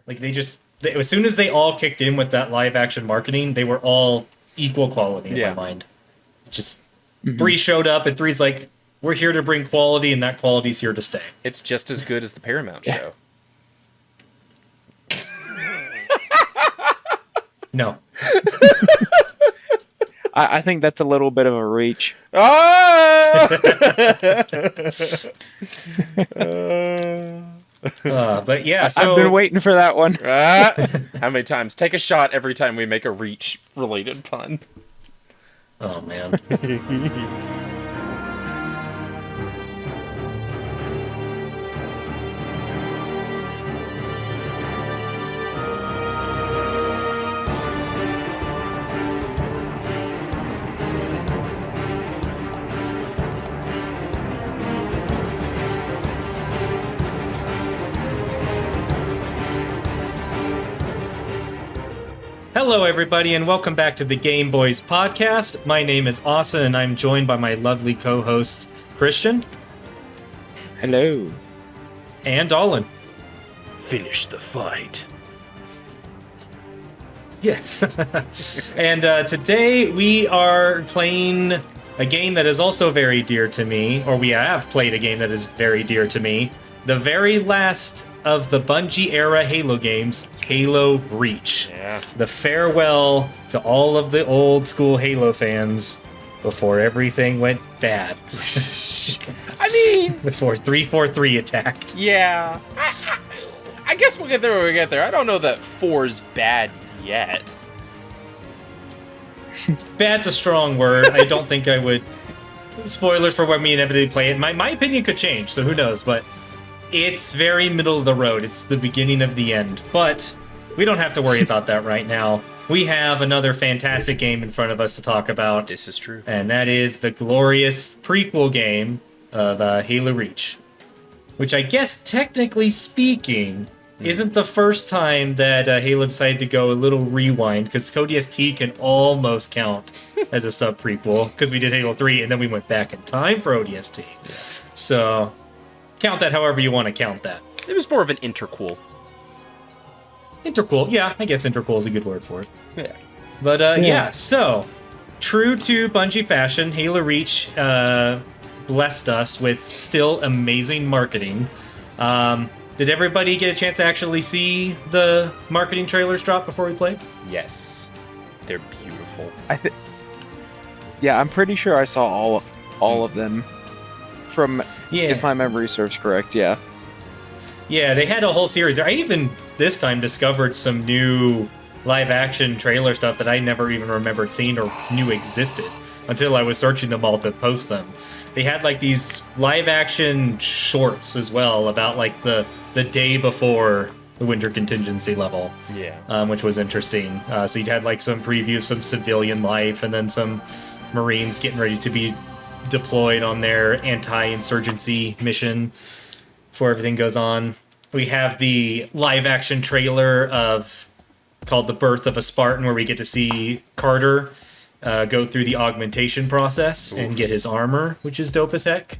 Like as soon as they all kicked in with that live action marketing, they were all equal quality in my mind. Just 3 showed up, and 3's like, we're here to bring quality, and that quality's here to stay. It's just as good as the Paramount show. No. I think that's a little bit of a reach. Ah! But yeah, so I've been waiting for that one. How many times? Take a shot every time we make a Reach-related pun. Oh, man. Hello, everybody, and welcome back to the Gameboys podcast. My name is Asa, and I'm joined by my lovely co-host, Christian. Hello. And Dallen. Finish the fight. Yes. And today we are playing a game that is also very dear to me, or we have played a game that is very dear to me. The very last of the Bungie era Halo games, Halo Reach. Yeah. The farewell to all of the old school Halo fans before everything went bad. I mean... Before 343 attacked. Yeah. I guess we'll get there when we get there. I don't know that 4's bad yet. Bad's a strong word. I don't think I would... Spoilers for when we inevitably play it. My opinion could change, so who knows, but... It's very middle of the road. It's the beginning of the end. But we don't have to worry about that right now. We have another fantastic game in front of us to talk about. This is true. And that is the glorious prequel game of Halo Reach. Which I guess, technically speaking, isn't the first time that Halo decided to go a little rewind, because Code ST can almost count as a sub-prequel, because we did Halo 3, and then we went back in time for ODST. Yeah. So... count that however you want to count that. It was more of an interquel. Interquel, yeah, I guess interquel is a good word for it. Yeah. But yeah, so true to Bungie fashion, Halo Reach blessed us with still amazing marketing. Did everybody get a chance to actually see the marketing trailers drop before we played? Yes. They're beautiful. Yeah, I'm pretty sure I saw all of them. From, if my memory serves correct, yeah. Yeah, they had a whole series. I even, this time, discovered some new live-action trailer stuff that I never even remembered seeing or knew existed until I was searching them all to post them. They had, like, these live-action shorts as well about, like, the day before the winter contingency level. Yeah. Which was interesting. So you'd have, like, some preview of some civilian life and then some Marines getting ready to be deployed on their anti-insurgency mission before everything goes on. We have the live-action trailer called The Birth of a Spartan, where we get to see Carter go through the augmentation process and get his armor, which is dope as heck.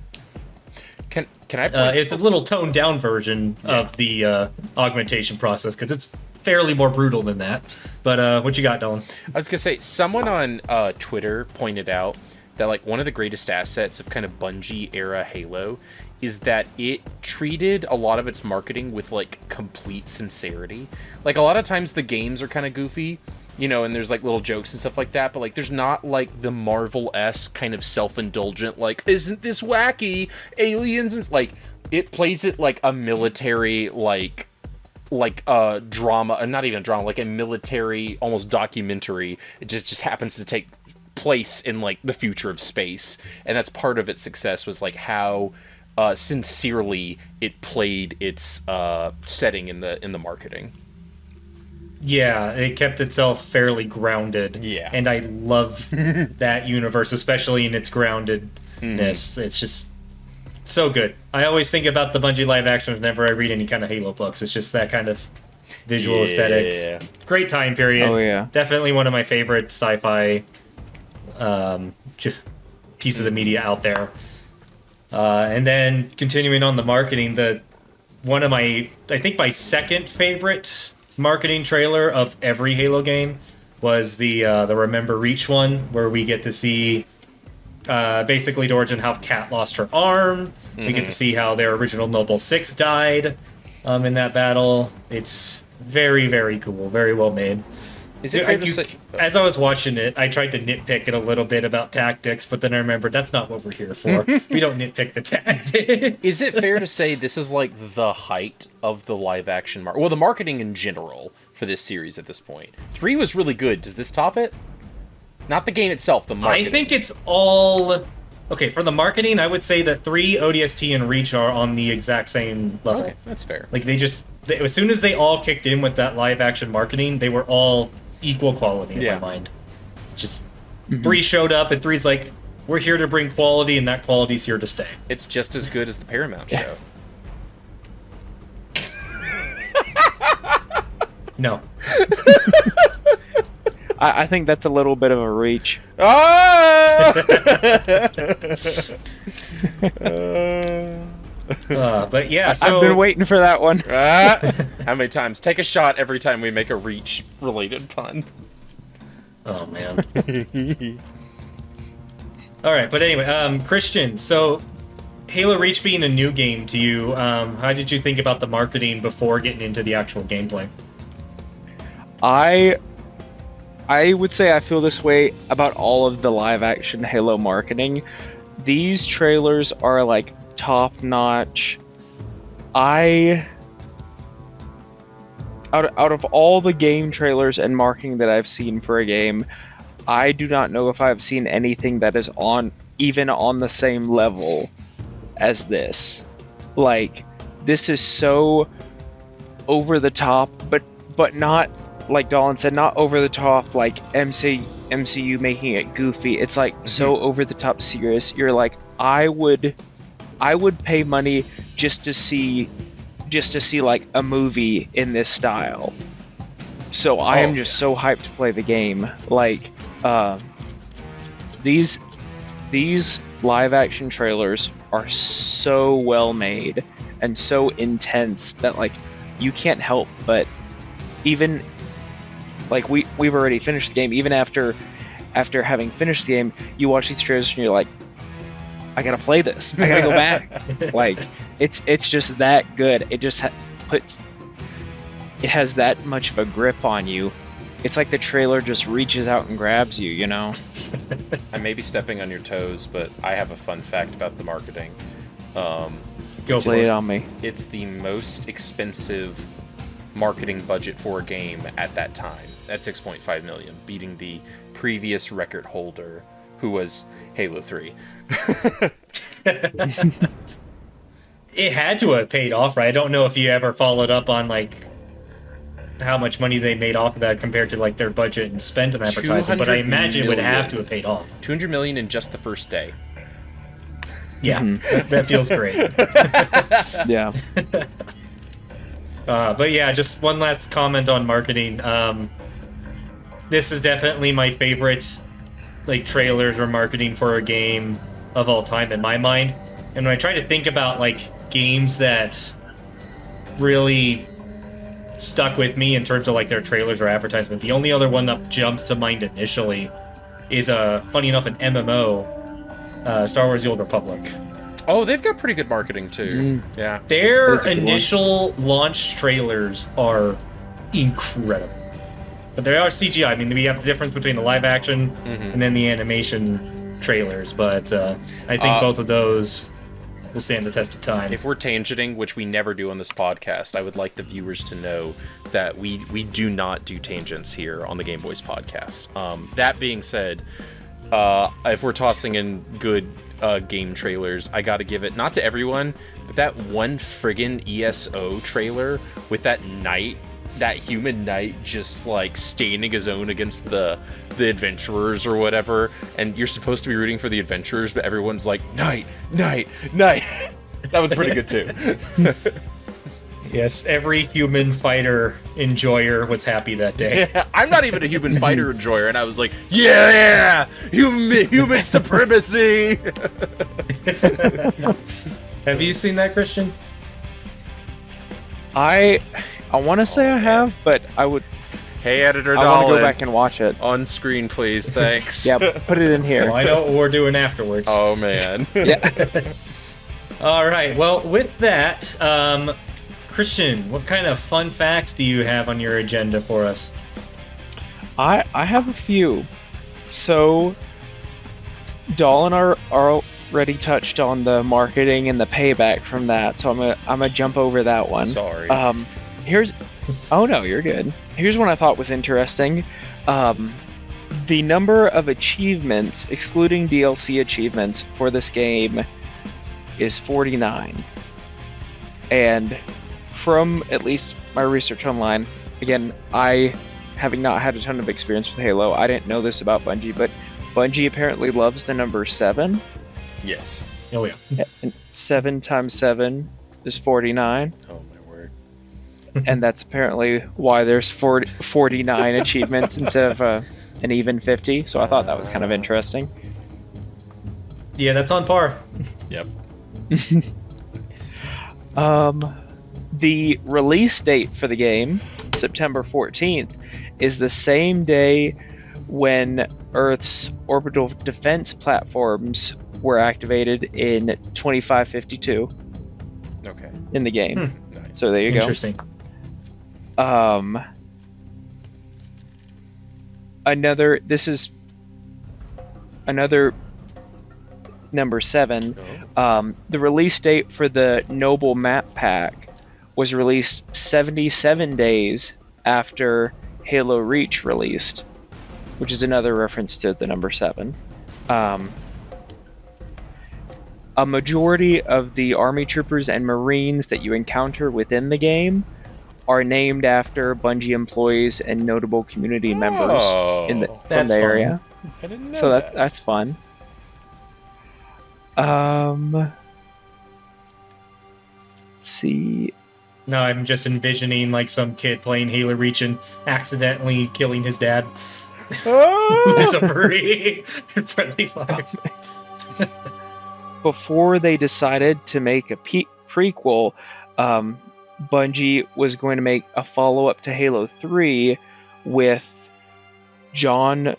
Can I? It's a little toned-down version of the augmentation process, because it's fairly more brutal than that. But what you got, Dallen? I was gonna say, someone on Twitter pointed out that, like, one of the greatest assets of kind of Bungie era Halo is that it treated a lot of its marketing with, like, complete sincerity. Like, a lot of times the games are kind of goofy, you know, and there's, like, little jokes and stuff like that, but, like, there's not, like, the Marvel-esque kind of self-indulgent, like, isn't this wacky? Aliens and, like, it plays it like a military, like a drama, not even a drama, like a military, almost documentary. It just happens to take place in, like, the future of space, and that's part of its success, was, like, how sincerely it played its setting in the marketing. Yeah, it kept itself fairly grounded. Yeah. And I love that universe, especially in its groundedness. It's just so good. I always think about the Bungie live action whenever I read any kind of Halo books. It's just that kind of visual aesthetic. Great time period. Oh, yeah. Definitely one of my favorite sci-fi pieces of media out there. And then continuing on the marketing, the one of I think my second favorite marketing trailer of every Halo game was the Remember Reach one, where we get to see basically to origin how Kat lost her arm. We get to see how their original Noble 6 died in that battle. It's very, very cool, very well made. Is it fair to say... As I was watching it, I tried to nitpick it a little bit about tactics, but then I remembered that's not what we're here for. We don't nitpick the tactics. Is it fair to say this is like the height of the live-action the marketing in general for this series at this point? 3 was really good. Does this top it? Not the game itself, the marketing. I think it's all... Okay, for the marketing, I would say that 3, ODST, and Reach are on the exact same level. Okay, that's fair. Like, as soon as they all kicked in with that live-action marketing, they were all equal quality in my mind. Just 3 showed up, and 3's like, we're here to bring quality, and that quality's here to stay. It's just as good as the Paramount show. No. I think that's a little bit of a reach. Ah! But yeah, so... I've been waiting for that one. How many times? Take a shot every time we make a Reach-related pun. Oh, man. Alright, but anyway, Christian, so Halo Reach being a new game to you, how did you think about the marketing before getting into the actual gameplay? I would say I feel this way about all of the live-action Halo marketing. These trailers are, like, top-notch. Out of all the game trailers and marketing that I've seen for a game, I do not know if I've seen anything that is even on the same level as this. Like, this is so over the top, but not, like Dallen said, not over the top like MCU making it goofy. It's like so over the top serious. You're like, I would pay money just to see like a movie in this style. So I am just so hyped to play the game. Like, these live action trailers are so well made and so intense that, like, you can't help but, even like we've already finished the game, even after having finished the game, you watch these trailers and you're like, I gotta play this. I gotta go back. Like, it's just that good. It just it has that much of a grip on you. It's like the trailer just reaches out and grabs you, you know? I may be stepping on your toes, but I have a fun fact about the marketing. Go Lay it on me. It's the most expensive marketing budget for a game at that time, at $6.5 million, beating the previous record holder, who was Halo 3. It had to have paid off, right? I don't know if you ever followed up on, like, how much money they made off of that compared to, like, their budget and spent on advertising, but I imagine it would have to have paid off. $200 million in just the first day. Yeah, that feels great. Yeah. But yeah, just one last comment on marketing. This is definitely my favorite, like, trailers or marketing for a game of all time in my mind. And when I try to think about, like, games that really stuck with me in terms of, like, their trailers or advertisement, the only other one that jumps to mind initially is, funny enough, an MMO, Star Wars The Old Republic. Oh, they've got pretty good marketing too. Yeah. Their initial launch trailers are incredible. But they are CGI. I mean, we have the difference between the live action and then the animation trailers, but I think both of those will stand the test of time. If we're tangenting, which we never do on this podcast, I would like the viewers to know that we do not do tangents here on the Gameboys podcast. That being said, if we're tossing in good game trailers, I gotta give it, not to everyone, but that one friggin' ESO trailer with that knight, that human knight just, like, standing his own against the adventurers or whatever, and you're supposed to be rooting for the adventurers, but everyone's like, knight, knight, knight. That was pretty good too. Yes, every human fighter enjoyer was happy that day. Yeah, I'm not even a human fighter enjoyer, and I was like, yeah, human supremacy. Have you seen that, Christian? I want to say I have, but I want Hey, Editor to go Dallen, back and watch it. on screen, please. Thanks. Yeah, put it in here. Well, I know what we're doing afterwards. Oh, man. Yeah. All right. Well, with that, Christian, what kind of fun facts do you have on your agenda for us? I have a few. So, Dallen are already touched on the marketing and the payback from that, so I'm gonna jump over that one. Sorry. Oh no, you're good. Here's one I thought was interesting. The number of achievements, excluding DLC achievements, for this game is 49. And from at least my research online, again, I having not had a ton of experience with Halo, I didn't know this about Bungie, but Bungie apparently loves the number 7. Yes. Oh, yeah. And 7 times 7 is 49. Oh, my word. And that's apparently why there's 49 achievements instead of an even 50. So I thought that was kind of interesting. Yeah, that's on par. Yep. The release date for the game, September 14th, is the same day when Earth's orbital defense platforms were activated in 2552 Okay. in the game. Nice. So there you go. Interesting. Another number 7. The release date for the Noble Map Pack was released 77 days after Halo Reach released, which is another reference to the number 7. A majority of the Army Troopers and Marines that you encounter within the game are named after Bungie employees and notable community members from That's the fun. area. I didn't know So that. that's fun. Let's see. No, I'm just envisioning like some kid playing Halo Reach and accidentally killing his dad. As a Marine in friendly fire. Before they decided to make a prequel, Bungie was going to make a follow-up to Halo 3 with John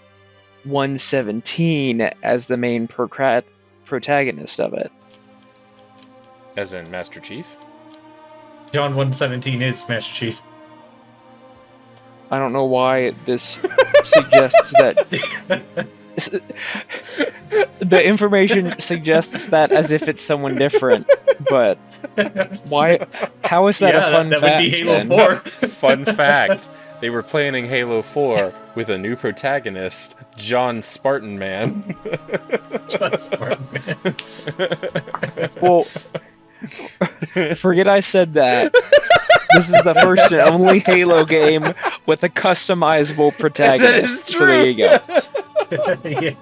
117 as the main protagonist of it. As in Master Chief? John 117 is Master Chief. I don't know why this suggests that... The information suggests that as if it's someone different, but why? How is that a fun that fact? would be Halo then? 4. Fun fact. They were planning Halo 4 with a new protagonist, John Spartan Man. John Spartan. Well, forget I said that. This is the first and only Halo game with a customizable protagonist. That is So there you go. Yeah.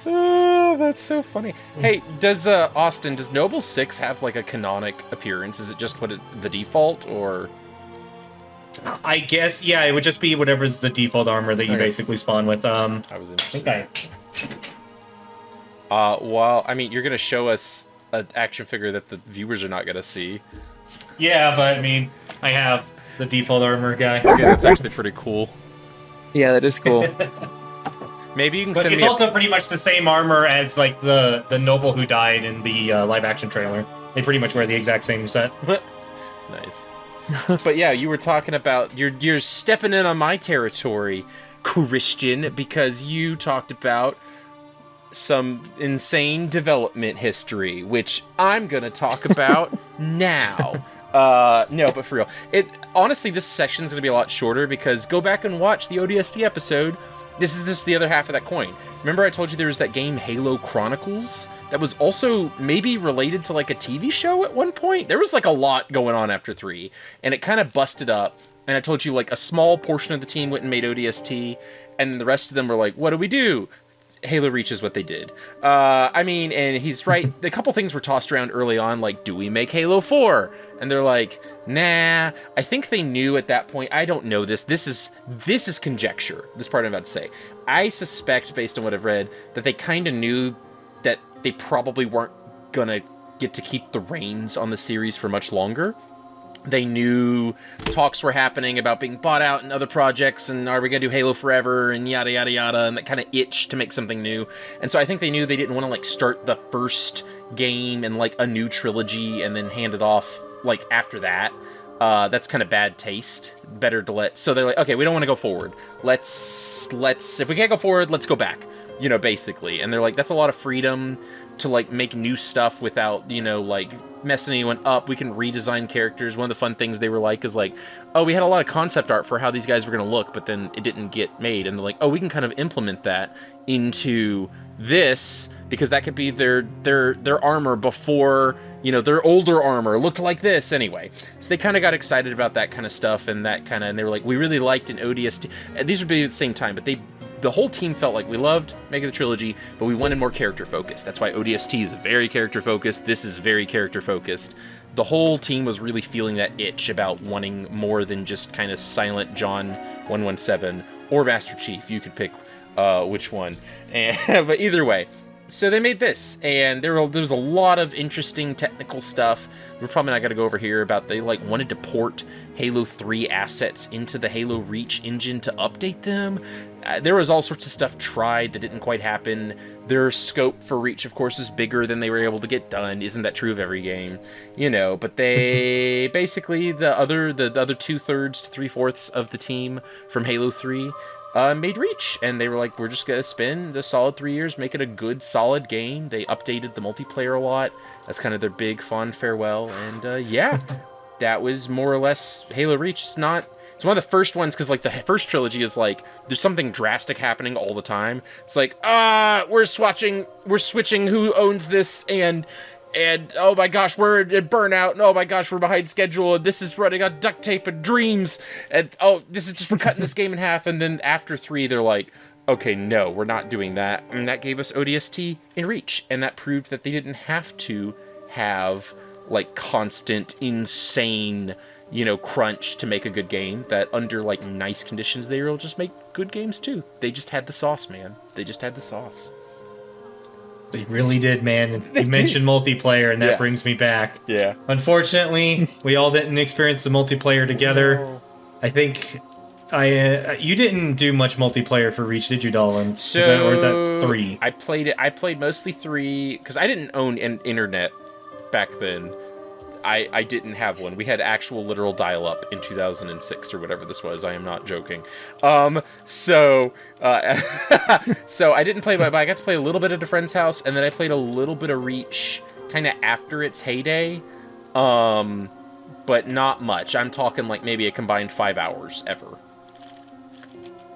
Oh, that's so funny. Hey, does Austin, does Noble 6 have like a canonic appearance? Is it just the default, or? I guess, yeah, it would just be whatever's the default armor that you Okay. basically spawn with. I was I interested. think Well, I mean, you're gonna show us an action figure that the viewers are not gonna see. yeah, but I mean, I have the default armor guy. Okay, that's actually pretty cool. Yeah, that is cool. Maybe you can But send it's me also pretty much the same armor as like the noble who died in the live action trailer. They pretty much wear the exact same set. Nice. But yeah, you were talking about you're stepping in on my territory, Christian, because you talked about some insane development history, which I'm gonna talk about now. No, but for real, honestly, this section's gonna be a lot shorter because go back and watch the ODST episode. This is the other half of that coin. Remember I told you there was that game Halo Chronicles that was also maybe related to like a TV show at one point? There was like a lot going on after 3, and it kind of busted up. And I told you like a small portion of the team went and made ODST, and the rest of them were like, what do we do? Halo Reach is what they did. I mean, and he's right. A couple things were tossed around early on, like, do we make Halo 4? And they're like, nah. I think they knew at that point. I don't know this. This is conjecture. This part I'm about to say. I suspect, based on what I've read, that they kind of knew that they probably weren't gonna get to keep the reins on the series for much longer. They knew talks were happening about being bought out in other projects, and are we going to do Halo Forever, and yada, yada, yada, and that kind of itch to make something new. And so I think they knew they didn't want to, like, start the first game and, like, a new trilogy and then hand it off, like, after that. That's kind of bad taste. Better to let... So they're like, okay, we don't want to go forward. Let's... If we can't go forward, let's go back. You know, basically. And they're like, that's a lot of freedom to, like, make new stuff without, you know, like, messing anyone up. We can redesign characters. One of the fun things they were like is like, oh, we had a lot of concept art for how these guys were going to look, but then it didn't get made. And they're like, oh, we can kind of implement that into this, because that could be their armor before, you know, their older armor looked like this anyway. So they kind of got excited about that kind of stuff, and and they were like, we really liked an ODST. And these would be at the same time, but the whole team felt like we loved making the trilogy, but we wanted more character focused. That's why ODST is very character focused. This is very character focused. The whole team was really feeling that itch about wanting more than just kind of Silent John 117 or Master Chief. You could pick which one. But either way. So they made this, and there was a lot of interesting technical stuff. We're probably not going to go over here about they like wanted to port Halo 3 assets into the Halo Reach engine to update them. There was all sorts of stuff tried that didn't quite happen. Their scope for Reach, of course, is bigger than they were able to get done. Isn't that true of every game? You know, but they basically the other 2/3 to 3/4 of the team from Halo 3 made Reach, and they were like, we're just gonna spend the solid 3 years, make it a good, solid game. They updated the multiplayer a lot. That's kind of their big, fond farewell, and yeah, that was more or less Halo Reach. It's one of the first ones, because like the first trilogy is like, there's something drastic happening all the time. It's like, we're switching who owns this, and oh my gosh, we're at burnout, and oh my gosh, we're behind schedule, and this is running on duct tape and dreams, and oh, this is just, we're cutting this game in half. And then after 3, they're like, okay, no, we're not doing that. And that gave us ODST in Reach, and that proved that they didn't have to have like constant, insane, you know, crunch to make a good game. That under like nice conditions, they will just make good games too. They just had the sauce, man. They just had the sauce. They really did, man. You mentioned multiplayer, and that brings me back. Yeah. Unfortunately, we all didn't experience the multiplayer together. No. I think you didn't do much multiplayer for Reach, did you, Dallen? So, or is that 3? I played mostly 3, because I didn't own an internet back then. I didn't have one. We had actual literal dial-up in 2006 or whatever this was. I am not joking. So I didn't play, but I got to play a little bit at a friend's house, and then I played a little bit of Reach kind of after its heyday. But not much. I'm talking like maybe a combined 5 hours ever.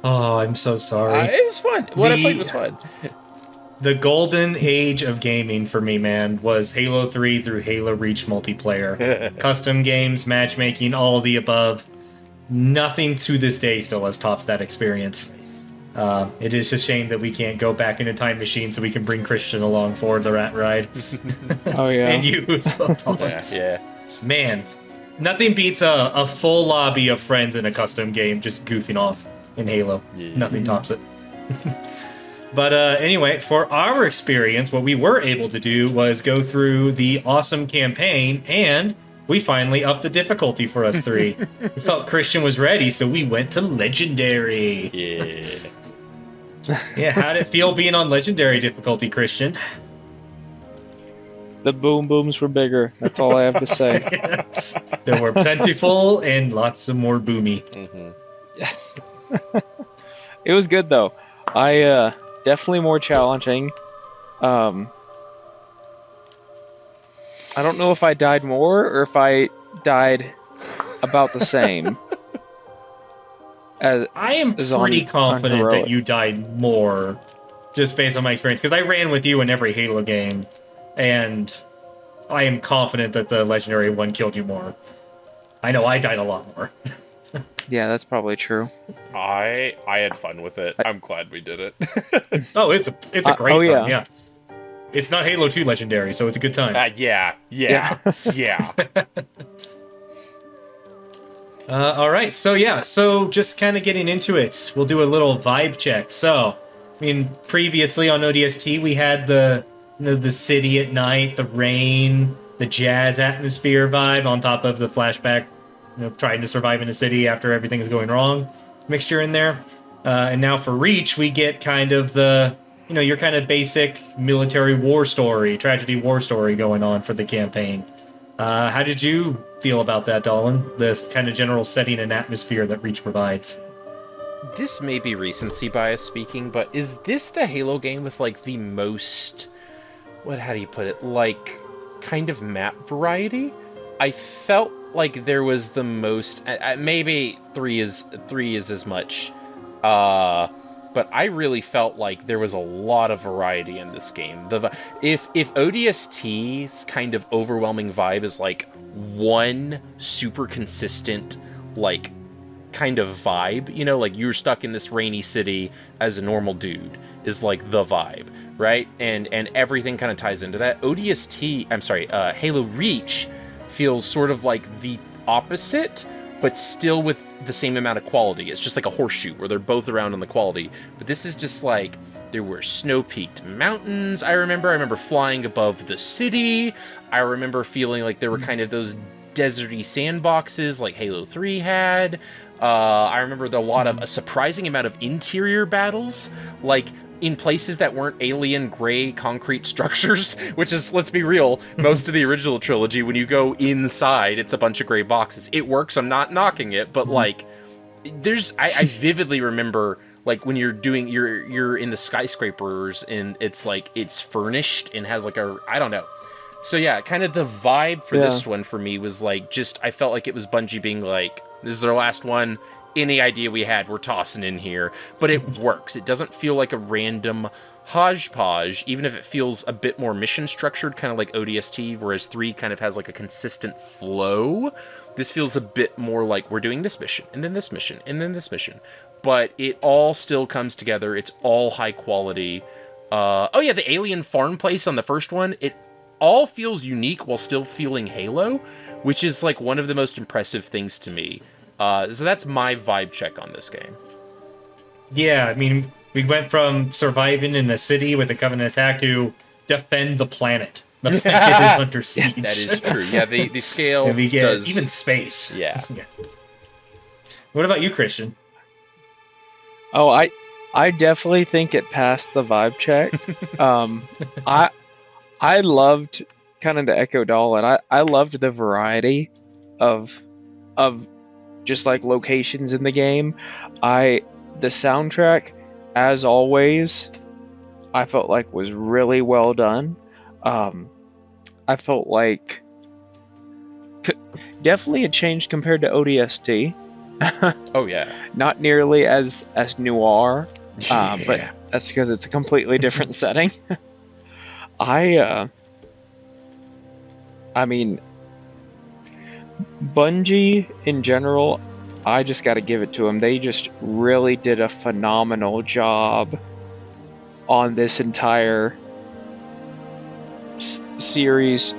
Oh, I'm so sorry. It was fun. What I played was fun. The golden age of gaming for me, man, was Halo 3 through Halo Reach multiplayer. Custom games, matchmaking, all of the above. Nothing to this day still has topped that experience. Nice. It is a shame that we can't go back in a time machine so we can bring Christian along for the rat ride. Oh, yeah. And you as well, Dallen. Yeah. Man, nothing beats a full lobby of friends in a custom game just goofing off in Halo. Yeah. Nothing tops it. But anyway, for our experience, what we were able to do was go through the awesome campaign, and we finally upped the difficulty for us 3. We felt Christian was ready, so we went to Legendary. Yeah. Yeah, how'd it feel being on Legendary difficulty, Christian? The boom booms were bigger. That's all I have to say. They were plentiful and lots of more boomy. Mm-hmm. Yes. It was good, though. Definitely more challenging. I don't know if I died more or if I died about the same. I am pretty confident that you died more, just based on my experience, because I ran with you in every Halo game, and I am confident that the Legendary one killed you more. I know I died a lot more. Yeah, that's probably true. I had fun with it. I'm glad we did it. Oh, it's a great time. Yeah. Yeah, it's not Halo 2 Legendary, so it's a good time. Yeah. All right, so just kind of getting into it, we'll do a little vibe check. So, I mean, previously on ODST we had the city at night, the rain, the jazz atmosphere vibe on top of the flashback, trying to survive in a city after everything is going wrong mixture in there. And now for Reach, we get kind of the, your kind of basic military war story, tragedy war story going on for the campaign. How did you feel about that, Dallen? This kind of general setting and atmosphere that Reach provides. This may be recency bias speaking, but is this the Halo game with, like, the most... how do you put it? Like, kind of map variety? I felt like there was the most... maybe 3 is as much. But I really felt like there was a lot of variety in this game. If ODST's kind of overwhelming vibe is, like, one super consistent, like, kind of vibe, like you're stuck in this rainy city as a normal dude is like the vibe, right? And everything kind of ties into that. Halo Reach feels sort of like the opposite, but still with the same amount of quality. It's just like a horseshoe where they're both around on the quality. But this is just like, there were snow-peaked mountains. I remember flying above the city. I remember feeling like there were kind of those deserty sandboxes like Halo 3 had. I remember a surprising amount of interior battles, like in places that weren't alien gray concrete structures, which is, let's be real, most of the original trilogy, when you go inside, it's a bunch of gray boxes. It works, I'm not knocking it, but like, I vividly remember, like, when you're in the skyscrapers and it's like, it's furnished and has like I don't know. So yeah, kind of the vibe for this one for me was like, I felt like it was Bungie being like, this is our last one. Any idea we had, we're tossing in here. But it works. It doesn't feel like a random hodgepodge, even if it feels a bit more mission structured, kind of like ODST, whereas 3 kind of has like a consistent flow. This feels a bit more like we're doing this mission, and then this mission, and then this mission. But it all still comes together. It's all high quality. The alien farm place on the first one, it all feels unique while still feeling Halo, which is like one of the most impressive things to me. So that's my vibe check on this game. Yeah, I mean, we went from surviving in a city with a Covenant attack to defend the planet. The planet is under siege. That is true. Yeah, the scale and we get does... even space. Yeah. What about you, Christian? Oh, I definitely think it passed the vibe check. I loved, kind of to echo Dallen, I loved the variety of just like locations in the game. The soundtrack, as always, I felt like was really well done. I felt like definitely a change compared to ODST. Oh yeah, not nearly as noir, but that's because it's a completely different setting. I mean, Bungie in general, I just got to give it to them. They just really did a phenomenal job on this entire series,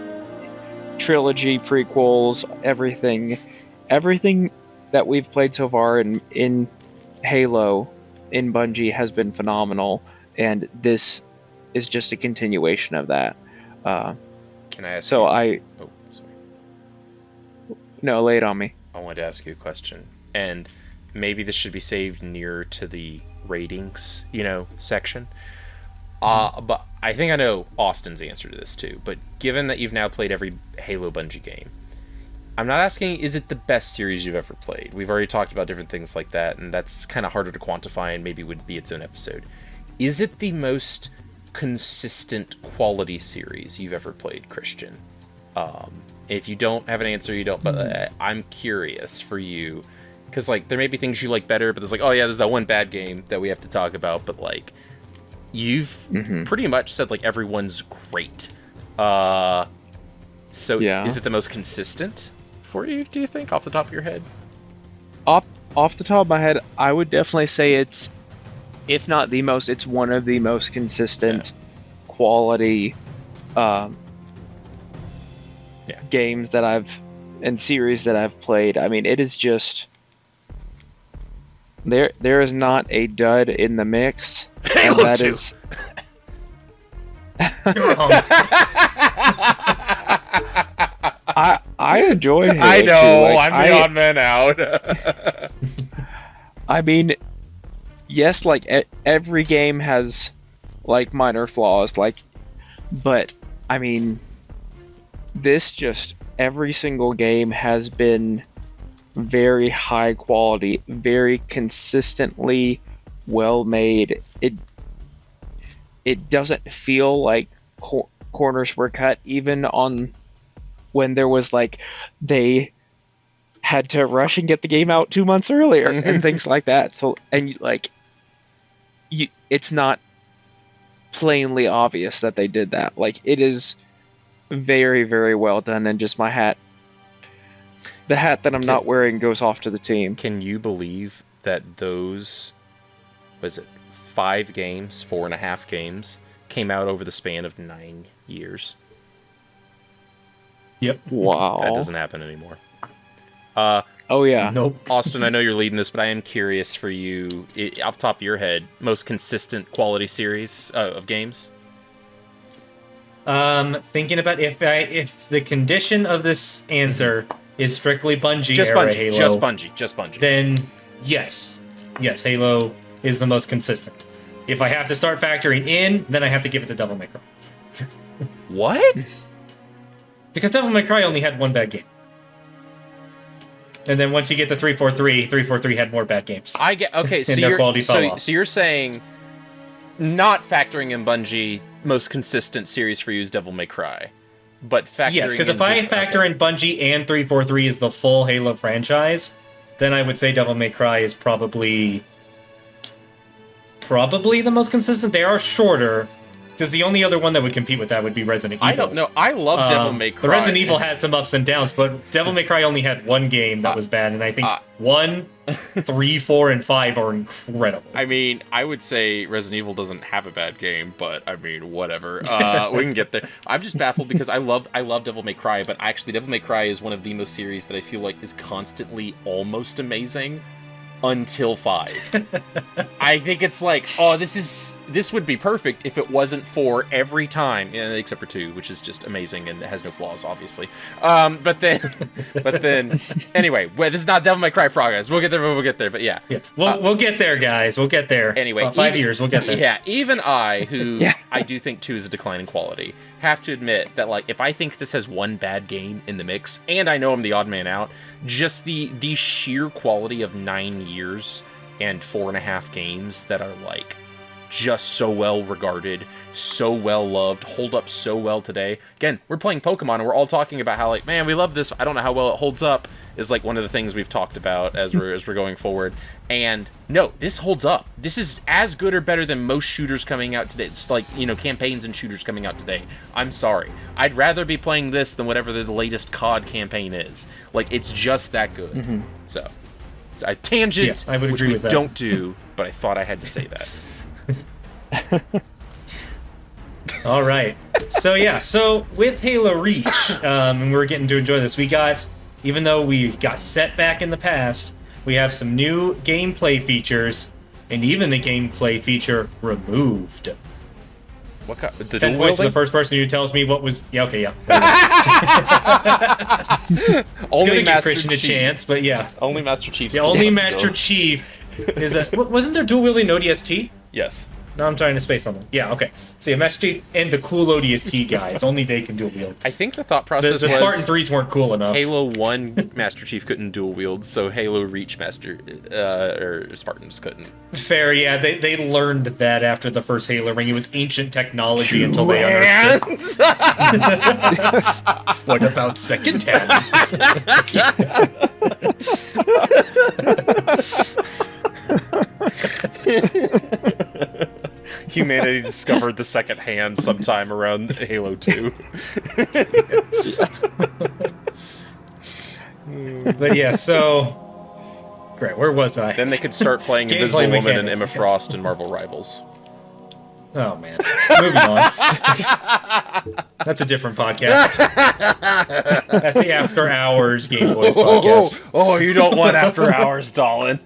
trilogy, prequels, everything that we've played so far in Halo, in Bungie, has been phenomenal, and this is just a continuation of that. Can I ask so you? Oh, sorry. No, lay it on me. I wanted to ask you a question, and maybe this should be saved near to the ratings, section. But I think I know Austin's answer to this too. But given that you've now played every Halo Bungie game, I'm not asking, is it the best series you've ever played? We've already talked about different things like that, and that's kind of harder to quantify and maybe would be its own episode. Is it the most consistent quality series you've ever played, Christian? If you don't have an answer, you don't, but I'm curious for you, because like there may be things you like better, but there's like, oh yeah, there's that one bad game that we have to talk about, but like you've pretty much said like everyone's great. So yeah. Is it the most consistent for you, do you think, off the top of your head? Off the top of my head, I would definitely say it's, if not the most, it's one of the most consistent quality games that and series that I've played. I mean, it is just, there is not a dud in the mix. And that is You're wrong. I enjoy Halo I 2. know, Like, I'm the odd man out. I mean, yes, like every game has like minor flaws, like, but I mean, this just every single game has been very high quality, very consistently well made. It doesn't feel like corners were cut, even on when there was like they had to rush and get the game out 2 months earlier and things like that. So and like it's not plainly obvious that they did that. Like it is very, very well done, and just the hat that I'm not wearing goes off to the team. Can you believe that those, was it 4.5 games, came out over the span of 9 years? Yep. Wow. That doesn't happen anymore. Oh yeah. Nope. Austin, I know you're leading this, but I am curious for you, off the top of your head, most consistent quality series of games? Thinking about if the condition of this answer is strictly Bungie Just era Bungie, Halo, just Bungie. then yes, Halo is the most consistent. If I have to start factoring in, then I have to give it to Devil May Cry. What? Because Devil May Cry only had one bad game. And then once you get the 343 had more bad games. I get okay. So And their you're quality fell off. so you're saying, not factoring in Bungie, most consistent series for you is Devil May Cry, but factoring Yes, because if I factor in Bungie and 343 as the full Halo franchise, then I would say Devil May Cry is probably the most consistent. They are shorter, because the only other one that would compete with that would be Resident Evil. I don't know. I love Devil May Cry. But Resident Evil has some ups and downs, but Devil May Cry only had one game that was bad, and I think 1, 3, 4, and 5 are incredible. I mean, I would say Resident Evil doesn't have a bad game, but I mean, whatever. We can get there. I'm just baffled because I love Devil May Cry, but actually Devil May Cry is one of the most series that I feel like is constantly almost amazing until 5. I think it's like, oh, this would be perfect if it wasn't for every time, except for 2, which is just amazing and it has no flaws, obviously. But then, anyway, this is not Devil May Cry progress. We'll get there. But yeah. We'll get there, guys. We'll get there. Anyway, 5 years, we'll get there. Yeah, even I, who I do think 2 is a decline in quality, have to admit that, like, if I think this has one bad game in the mix, and I know I'm the odd man out, just the sheer quality of 9 years and 4.5 games that are, like, just so well regarded, so well loved, hold up so well today. Again, we're playing Pokemon and we're all talking about how, like, man, we love this. I don't know how well it holds up, is like one of the things we've talked about as we're going forward. And no, this holds up. This is as good or better than most shooters coming out today. It's like, campaigns and shooters coming out today. I'm sorry. I'd rather be playing this than whatever the latest COD campaign is. Like, it's just that good. Mm-hmm. So a tangent, Yes, I would which agree we with that. don't do, but I thought I had to say that. All right. So with Halo Reach, and we're getting to enjoy this, even though we got set back in the past, we have some new gameplay features, and even a gameplay feature removed. What kind? The 10 dual points to wielding? the first person who tells me what was... Yeah, okay, yeah. Only give Master Christian Chief. a chance, but yeah. Only Master Chief. The only Master Chief is a... Wasn't there dual wielding ODST? Yes. No, I'm trying to space something. Yeah, okay. So yeah, Master Chief and the cool ODST guys. Only they can dual wield. I think the thought The process was Spartan 3s weren't cool enough. Halo 1 Master Chief couldn't dual wield, so Halo Reach Master or Spartans couldn't. Fair, yeah. They learned that after the first Halo ring. It was ancient technology until they understood. What about second hand? Humanity discovered the second hand sometime around Halo 2. But yeah, so... Great, where was I? Then they could start playing Gameplay Invisible Woman and mechanics, Emma yes. Frost and Marvel Rivals. Oh, man. Moving on. That's a different podcast. That's the After Hours Gameboys podcast. Oh, you don't want After Hours, Dallen.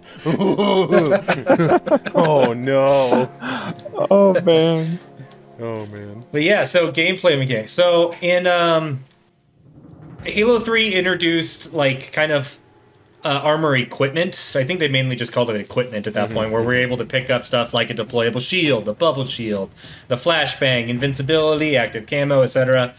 Oh, no. Oh man. Oh, man. But yeah, so gameplay mechanics. So in Halo 3 introduced, like, kind of armor equipment. I think they mainly just called it equipment at that point, where we're able to pick up stuff like a deployable shield, a bubble shield, the flashbang, invincibility, active camo, etc.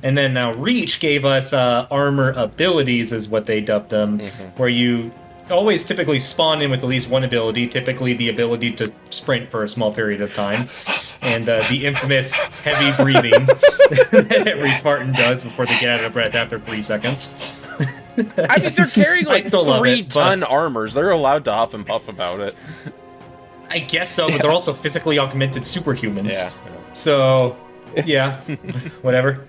And then now Reach gave us armor abilities, is what they dubbed them, where you always typically spawn in with at least one ability, typically the ability to sprint for a small period of time, and the infamous heavy breathing that every Spartan does before they get out of breath after 3 seconds. I mean, they're carrying like I still love it, 3-ton armors. They're allowed to huff and puff about it. I guess so, but they're also physically augmented superhumans. Yeah. So, yeah, whatever.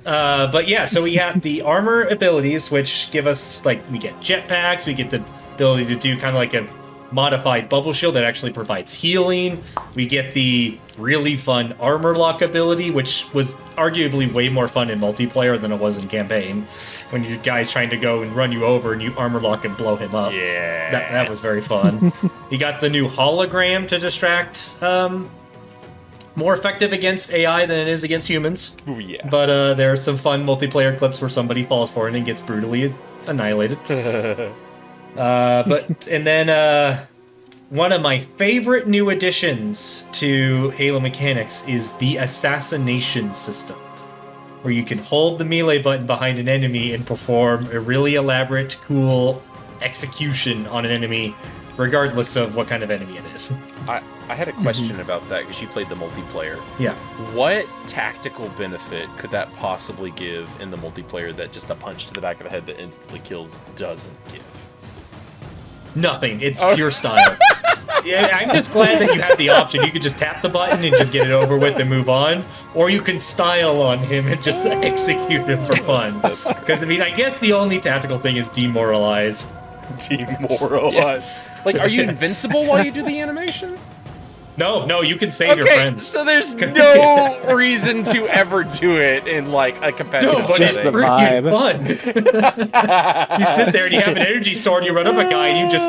But yeah, so we have the armor abilities, which give us, like, we get jetpacks, we get the ability to do kind of like a modified bubble shield that actually provides healing. We get the really fun armor lock ability, which was arguably way more fun in multiplayer than it was in campaign. When you guys trying to go and run you over and you armor lock and blow him up. Yeah. That was very fun. You got the new hologram to distract, more effective against AI than it is against humans. Ooh, yeah. But there are some fun multiplayer clips where somebody falls for it and gets brutally annihilated. And then one of my favorite new additions to Halo mechanics is the assassination system, where you can hold the melee button behind an enemy and perform a really elaborate, cool execution on an enemy, regardless of what kind of enemy it is. I had a question about that because you played the multiplayer. Yeah. What tactical benefit could that possibly give in the multiplayer that just a punch to the back of the head that instantly kills doesn't give? Nothing. It's pure style. Yeah, I'm just glad that you have the option. You could just tap the button and just get it over with and move on, or you can style on him and just execute him for fun. Because, I mean, I guess the only tactical thing is demoralize. Demoralize. Like, are you invincible while you do the animation? No, you can save your friends. So there's no reason to ever do it in, like, a competitive No, but it's setting. freaking fun. You sit there and you have an energy sword, you run up a guy and you just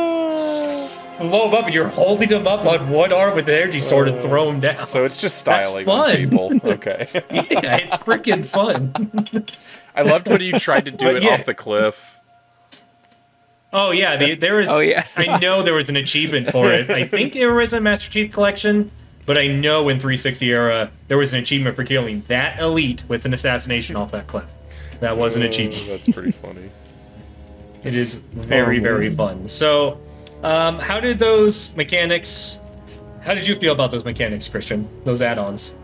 blow him up and you're holding him up on one arm with an energy sword and throw him down. So it's just styling That's fun. on people. Okay. Yeah, it's freaking fun. I loved when you tried to do it off the cliff. Oh yeah, there was. Oh, yeah. I know there was an achievement for it. I think it was a Master Chief Collection, but I know in 360 era there was an achievement for killing that elite with an assassination off that cliff. That was an achievement. That's pretty funny. It is very, very fun. So, how did those mechanics? How did you feel about those mechanics, Christian? Those add-ons?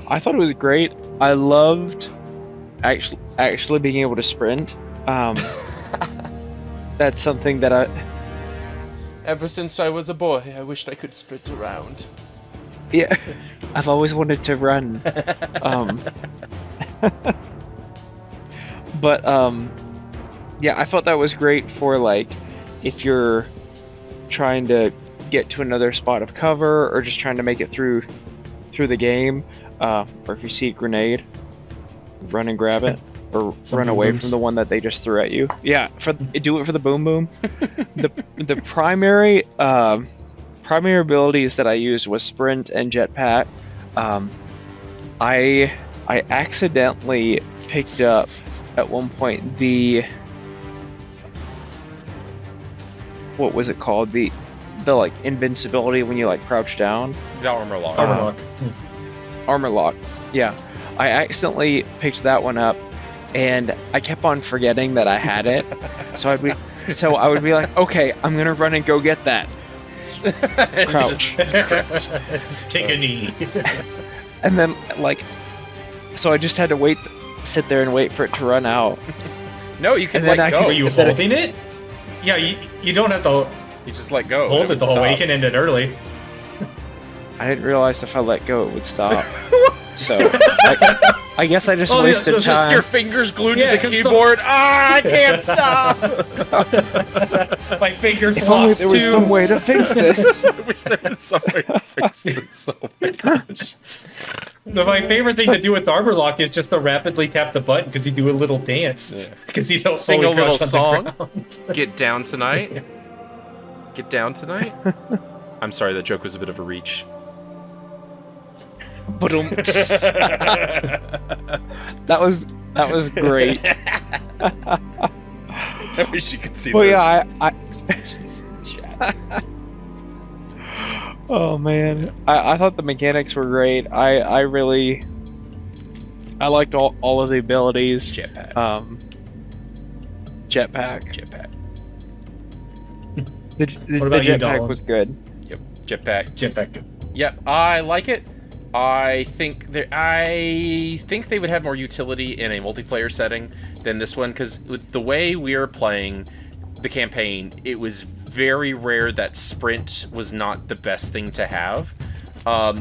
I thought it was great. I loved actually being able to sprint. That's something that I... Ever since I was a boy, I wished I could sprint around. Yeah, I've always wanted to run. But yeah, I thought that was great for, like, if you're trying to get to another spot of cover or just trying to make it through the game, or if you see a grenade, run and grab it. Or run away from the one that they just threw at you. Yeah, do it for the boom boom. the primary abilities that I used was sprint and jetpack. I accidentally picked up at one point the, what was it called? The like invincibility when you like crouch down. The armor lock. Armor lock. Yeah, I accidentally picked that one up. And I kept on forgetting that I had it, so I would be like, okay, I'm gonna run and go get that. Crouch. Take a knee. And then, like, so I just had to sit there and wait for it to run out. No, you can And then let go. Were you holding it? Yeah, you don't have to You just let go. hold it the whole way. You can end it early. I didn't realize if I let go, it would stop. So I guess I just wasted Just time. your fingers glued to the 'cause keyboard. I can't stop. My fingers If only locked there was too. some way to fix it. I wish there was some way to fix this. Oh my gosh. My favorite thing to do with the armor lock is just to rapidly tap the button because you do a little dance. Because you don't Sing a fully little crouch song. on the ground. Get down tonight. Get down tonight. I'm sorry, that joke was a bit of a reach. That was great. I wish you could see Well, the yeah, expressions in chat. oh man, I thought the mechanics were great. I really, I liked all of the abilities. Jetpack. Jetpack. Jetpack. The about you, jetpack Dallen? was good. Yep. Jetpack. Jetpack. Yep. I like it. I think they would have more utility in a multiplayer setting than this one, because with the way we are playing the campaign, it was very rare that sprint was not the best thing to have.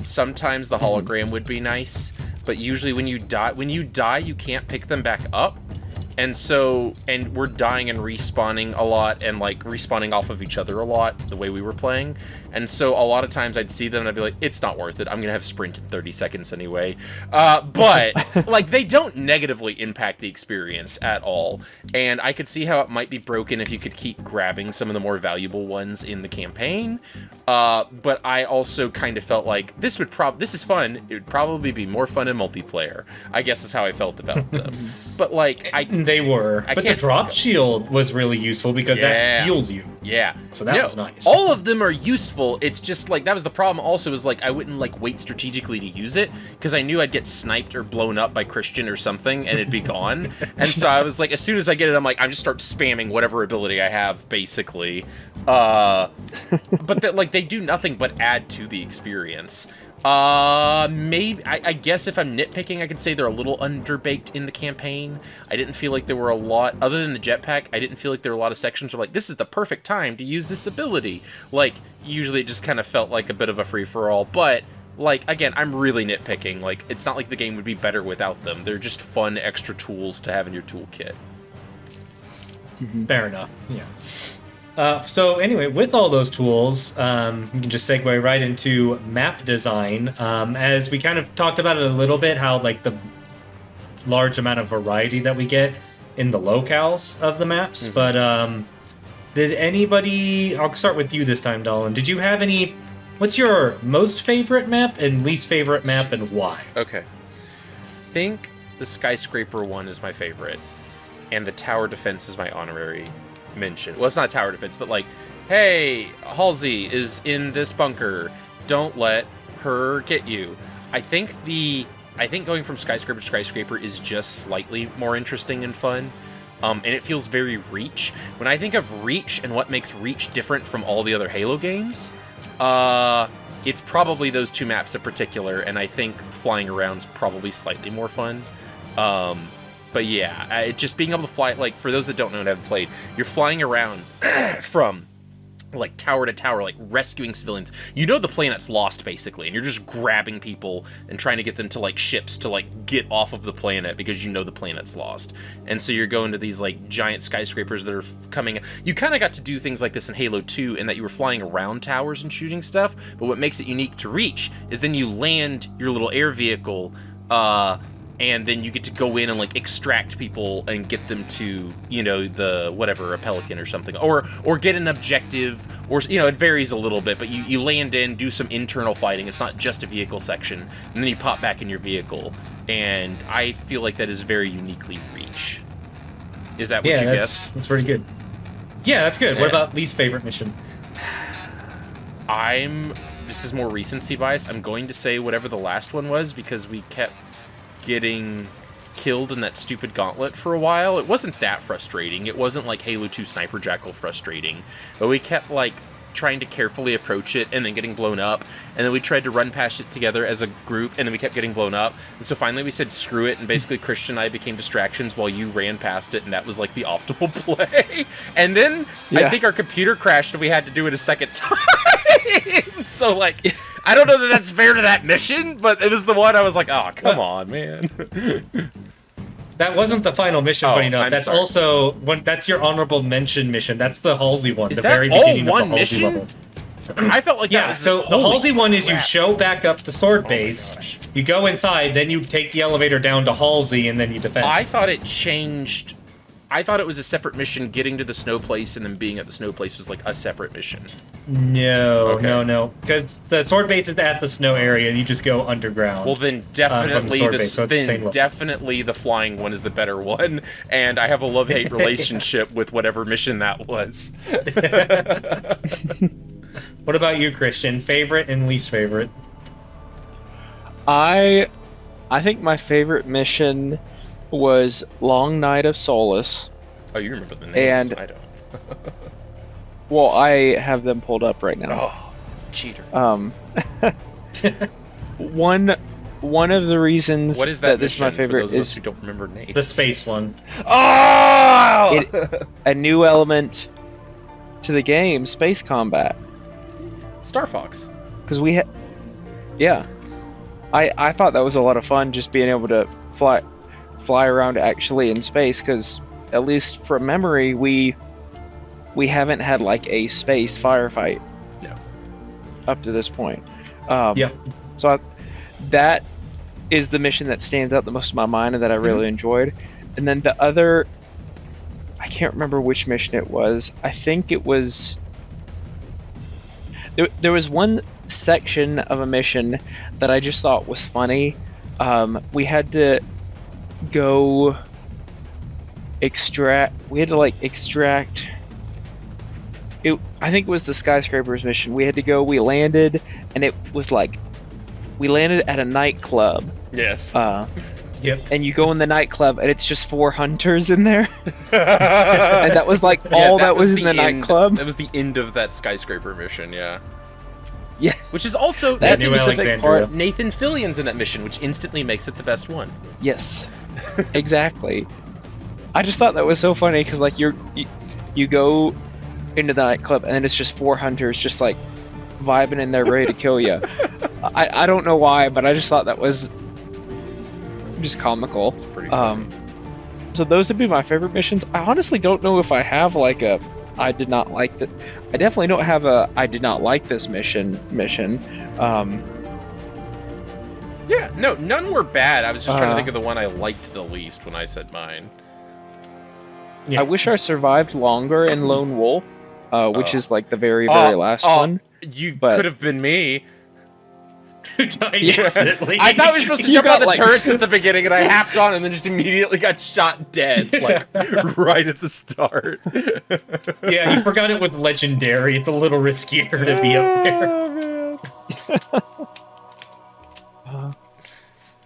Sometimes the hologram would be nice, but usually when you die, you can't pick them back up. And we're dying and respawning a lot, and like respawning off of each other a lot, the way we were playing. And so a lot of times I'd see them and I'd be like, it's not worth it. I'm gonna have sprint in 30 seconds anyway. But like, they don't negatively impact the experience at all. And I could see how it might be broken if you could keep grabbing some of the more valuable ones in the campaign. But I also kind of felt like this is fun. It would probably be more fun in multiplayer, I guess is how I felt about them. But like, They were. But the drop shield was really useful because that heals you. Yeah. So that was nice. All of them are useful. It's just like, that was the problem also, is like I wouldn't like wait strategically to use it because I knew I'd get sniped or blown up by Christian or something and it'd be gone. And so I was like, as soon as I get it, I'm like, I just start spamming whatever ability I have, basically. But that, like, they do nothing but add to the experience. Maybe, I guess if I'm nitpicking, I could say they're a little underbaked in the campaign. I didn't feel like there were a lot, other than the jetpack, I didn't feel like there were a lot of sections where like, this is the perfect time to use this ability. Like, usually it just kind of felt like a bit of a free-for-all, but, like, again, I'm really nitpicking. Like, it's not like the game would be better without them. They're just fun extra tools to have in your toolkit. Fair enough, yeah. So anyway, with all those tools, you can just segue right into map design. As we kind of talked about it a little bit, how like the large amount of variety that we get in the locales of the maps. But did anybody? I'll start with you this time, Dallen. Did you have any? What's your most favorite map and least favorite map, and why? Okay, I think the skyscraper one is my favorite, and the tower defense is my honorary mention. Well, it's not tower defense, but like, hey, Halsey is in this bunker. Don't let her get you. I think going from skyscraper to skyscraper is just slightly more interesting and fun. And it feels very Reach. When I think of Reach and what makes Reach different from all the other Halo games, it's probably those two maps in particular, and I think flying around's probably slightly more fun. But yeah, just being able to fly, like, for those that don't know and haven't played, you're flying around from, like, tower to tower, like, rescuing civilians. You know the planet's lost, basically, and you're just grabbing people and trying to get them to, like, ships to, like, get off of the planet because you know the planet's lost. And so you're going to these, like, giant skyscrapers that are coming. You kind of got to do things like this in Halo 2 in that you were flying around towers and shooting stuff, but what makes it unique to Reach is then you land your little air vehicle, and then you get to go in and, like, extract people and get them to, you know, the, whatever, a Pelican or something. Or get an objective, or, you know, it varies a little bit, but you land in, do some internal fighting. It's not just a vehicle section. And then you pop back in your vehicle. And I feel like that is very uniquely Reach. Is that what you guessed? That's pretty good. Yeah, that's good. Yeah. What about least favorite mission? This is more recency bias. I'm going to say whatever the last one was, because we kept getting killed in that stupid gauntlet for a while. It wasn't that frustrating. It wasn't like Halo 2 Sniper Jackal frustrating, but we kept, like, trying to carefully approach it and then getting blown up, and then we tried to run past it together as a group, and then we kept getting blown up, and so finally we said screw it, and basically Christian and I became distractions while you ran past it, and that was like the optimal play. And then I think our computer crashed and we had to do it a second time. So, like, I don't know that that's fair to that mission, but it was the one I was like, oh, come on, man. That wasn't the final mission, funny enough. That's sorry. Also that's your honorable mention mission. That's the Halsey one. Is the that very all beginning one of the Halsey mission? level. I felt like that was so the Halsey one is you show back up to Sword my Base, gosh. you go inside, then you take the elevator down to Halsey, and then you defend. I thought it changed I thought it was a separate mission. Getting to the snow place and then being at the snow place was like a separate mission. No, Okay. no. Because the sword base is at the snow area, and you just go underground. Well, then from definitely sword base, so it's the same level. definitely the flying one is the better one, and I have a love-hate relationship with whatever mission that was. What about you, Christian? Favorite and least favorite? I think my favorite mission was Long Night of Solace. Oh, you remember the names? And- I don't. Well, I have them pulled up right now. Oh, cheater. One of the reasons What is that this is my mission, for favorite those of us is who don't remember names? The space one. Oh! a new element to the game, space combat. Star Fox. Because we had, yeah, I thought that was a lot of fun, just being able to fly around actually in space. Because at least from memory, we haven't had like a space firefight. No. Up to this point. Yeah. So that is the mission that stands out the most in my mind and that I really enjoyed. And then the other, I can't remember which mission it was. I think it was. There was one section of a mission that I just thought was funny. We had to go extract. We had to like extract. I think it was the skyscrapers mission. We had to go. We landed, and it was like we landed at a nightclub. Yes. Yep. And you go in the nightclub, and it's just 4 hunters in there. And that was like all that was in the nightclub. That was the end of that skyscraper mission, yeah. Yes. Which is also That New specific Alexandria. part. Nathan Fillion's in that mission, which instantly makes it the best one. Yes. Exactly. I just thought that was so funny because like you go into the nightclub and then it's just 4 hunters just like vibing in there ready to kill you. I don't know why, but I just thought that was just comical. It's pretty funny. So those would be my favorite missions. I honestly don't know if I have like a I did not like that. I definitely don't have a I did not like this mission. Yeah, no, none were bad. I was just trying to think of the one I liked the least when I said mine. Yeah. I wish I survived longer in Lone Wolf, which is like the very last one. You but- could have been me. Died Yeah. instantly. I thought we were supposed to You jump got, out the like, turrets at the beginning, and I hacked on and then just immediately got shot dead, like, right at the start. Yeah, you forgot it was legendary. It's a little riskier to be up there. Oh, man.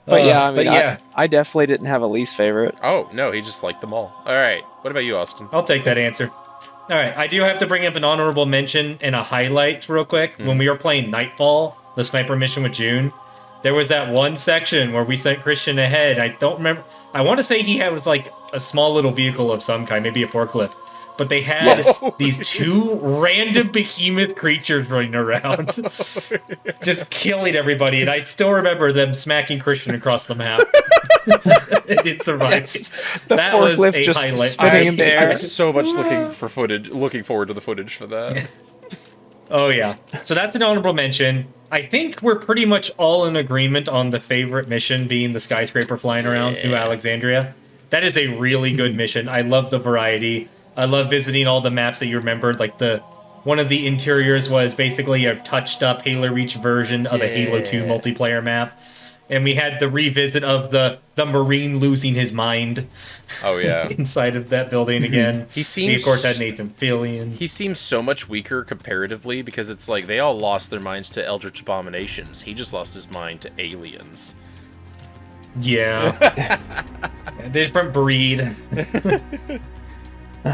But yeah, I mean, but yeah. I definitely didn't have a least favorite. Oh, no, he just liked them all. All right, what about you, Austin? I'll take that answer. All right, I do have to bring up an honorable mention and a highlight real quick. When we were playing Nightfall, the sniper mission with June, there was that one section where we sent Christian ahead. I don't remember. I want to say he was like a small little vehicle of some kind, maybe a forklift. But they had these 2 random behemoth creatures running around, just killing everybody. And I still remember them smacking Christian across the map. It survived. Yes. The That was forklift a just highlight. spinning in the air. I'm so much looking forward to the footage for that. Oh, yeah. So that's an honorable mention. I think we're pretty much all in agreement on the favorite mission being the skyscraper flying around New Alexandria. That is a really good mission. I love the variety. I love visiting all the maps that you remembered. Like one of the interiors was basically a touched up Halo Reach version of a Halo 2 multiplayer map. And we had the revisit of the Marine losing his mind. Oh, yeah. Inside of that building again. He We, of course, had Nathan Fillion. He seems so much weaker comparatively because it's like they all lost their minds to Eldritch Abominations. He just lost his mind to aliens. Yeah. Different breed.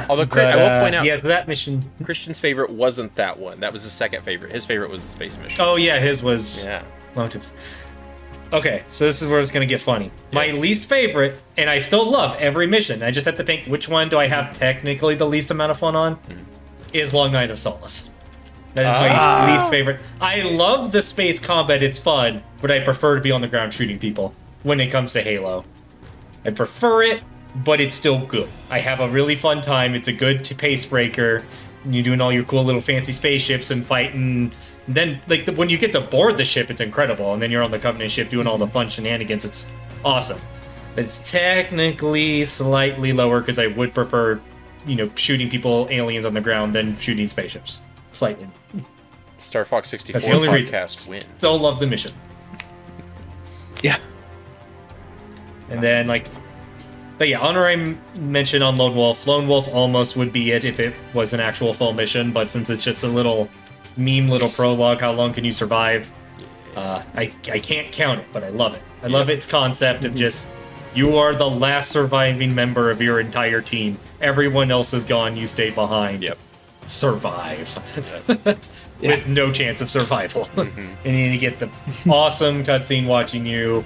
Although, But, I will point out, yeah, so that mission. Christian's favorite wasn't that one. That was his second favorite. His favorite was the space mission. Oh, yeah, his was. Yeah. Okay, so this is where it's going to get funny. My least favorite, and I still love every mission, I just have to pick which one do I have technically the least amount of fun on, is Long Night of Solace. That is my least favorite. I love the space combat, it's fun, but I prefer to be on the ground shooting people when it comes to Halo. I prefer it, but it's still good. I have a really fun time. It's a good pace breaker. You're doing all your cool little fancy spaceships and fighting. Then, like, when you get to board the ship, it's incredible. And then you're on the Covenant ship doing all the fun shenanigans. It's awesome. It's technically slightly lower because I would prefer, shooting people, aliens on the ground than shooting spaceships. Slightly. Star Fox 64 That's the only podcast reason. win. Still love the mission. Yeah. And then, but yeah, honorary mention on Lone Wolf. Lone Wolf almost would be it if it was an actual full mission, but since it's just a little prologue, how long can you survive? I can't count it, but I love it. I love its concept of just, you are the last surviving member of your entire team. Everyone else is gone, you stay behind. Yep. Survive. Yeah. With no chance of survival. And then you get the awesome cutscene watching you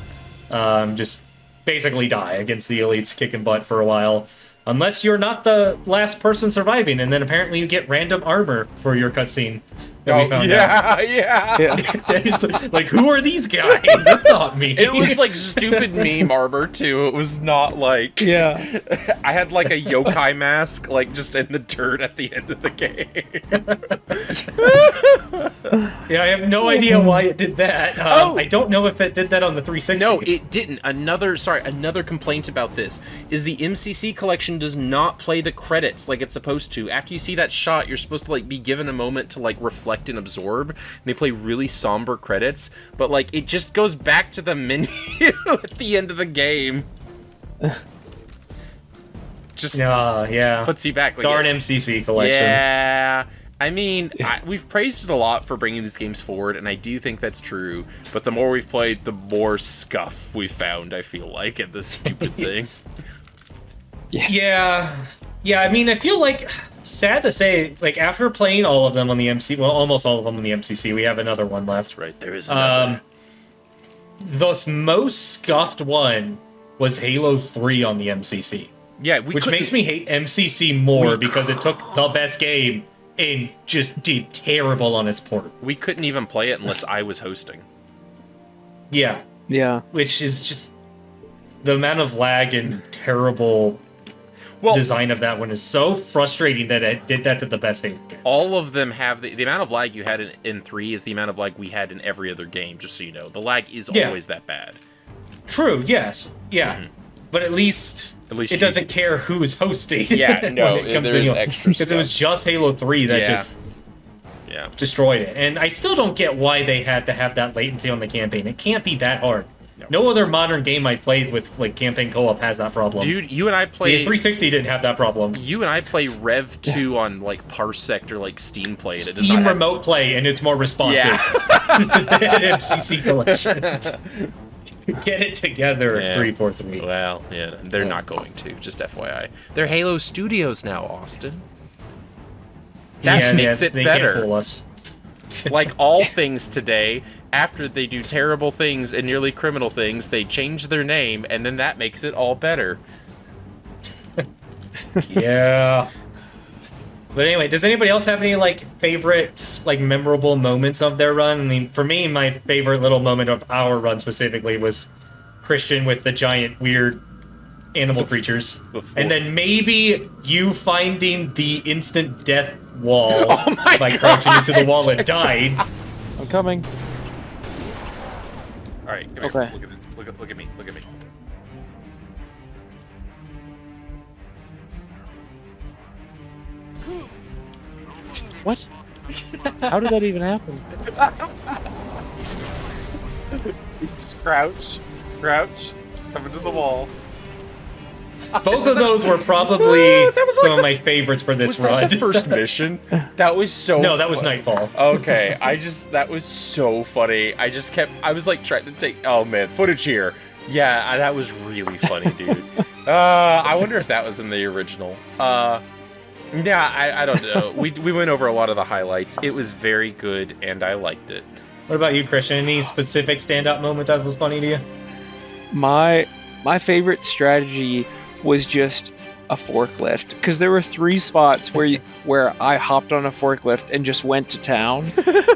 just basically die against the elites kicking butt for a while. Unless you're not the last person surviving, and then apparently you get random armor for your cutscene that we found out. Yeah. It's like, who are these guys? That's not me. It was like stupid meme armor too. It was not like I had like a yokai mask like just in the dirt at the end of the game. Yeah, I have no idea why it did that. I don't know if it did that on the 360. No, it didn't. Another complaint about this is the MCC collection does not play the credits like it's supposed to. After you see that shot, you're supposed to like be given a moment to like reflect and absorb, and they play really somber credits, but like it just goes back to the menu at the end of the game. Just puts you back. Like, darn MCC collection. Yeah. I mean, we've praised it a lot for bringing these games forward, and I do think that's true, but the more we've played, the more scuff we've found, I feel like, at this stupid thing. Yeah, I mean, I feel like, sad to say, like, after playing all of them on the almost all of them on the MCC, we have another one left. That's right, there is another. The most scuffed one was Halo 3 on the MCC. Yeah, which makes me hate MCC more because it took the best game and just did terrible on its port. We couldn't even play it unless I was hosting. Yeah. Yeah. Which is just the amount of lag and terrible design of that one is so frustrating that it did that to the best game. All of them have the amount of lag you had in 3 is the amount of lag we had in every other game, just so you know. The lag is always that bad. True, yes. Yeah. Mm-hmm. But at least it doesn't care who's hosting. Yeah, no, there's extra stuff. Because it was just Halo 3 that just destroyed it. And I still don't get why they had to have that latency on the campaign. It can't be that hard. No other modern game I've played with like campaign co-op has that problem. Dude, you and I play... The 360 didn't have that problem. You and I play Rev 2 on like Parsec or like Steam Play. And Steam Remote Play, and it's more responsive than MCC collection. Get it together, 343. Well, yeah, they're not going to, just FYI. They're Halo Studios now, Austin. That makes it they better. Can't fool us. Like all things today, after they do terrible things and nearly criminal things, they change their name, and then that makes it all better. Yeah. But anyway, does anybody else have any, like, favorite, like, memorable moments of their run? I mean, for me, my favorite little moment of our run specifically was Christian with the giant, weird animal creatures. And then maybe you finding the instant death wall by crouching into the wall and dying. I'm coming. Alright, come here. Look at me. What? How did that even happen? You just crouch, come into the wall. Both of those were probably some of my favorites for this run. Was that the first mission? That was so No, that was Nightfall. Okay, that was so funny. I was like trying to take, oh man, footage here. Yeah, that was really funny, dude. I wonder if that was in the original. Yeah, I don't know. We went over a lot of the highlights. It was very good, and I liked it. What about you, Christian? Any specific standout moment that was funny to you? My favorite strategy was just a forklift, because there were 3 spots where I hopped on a forklift and just went to town.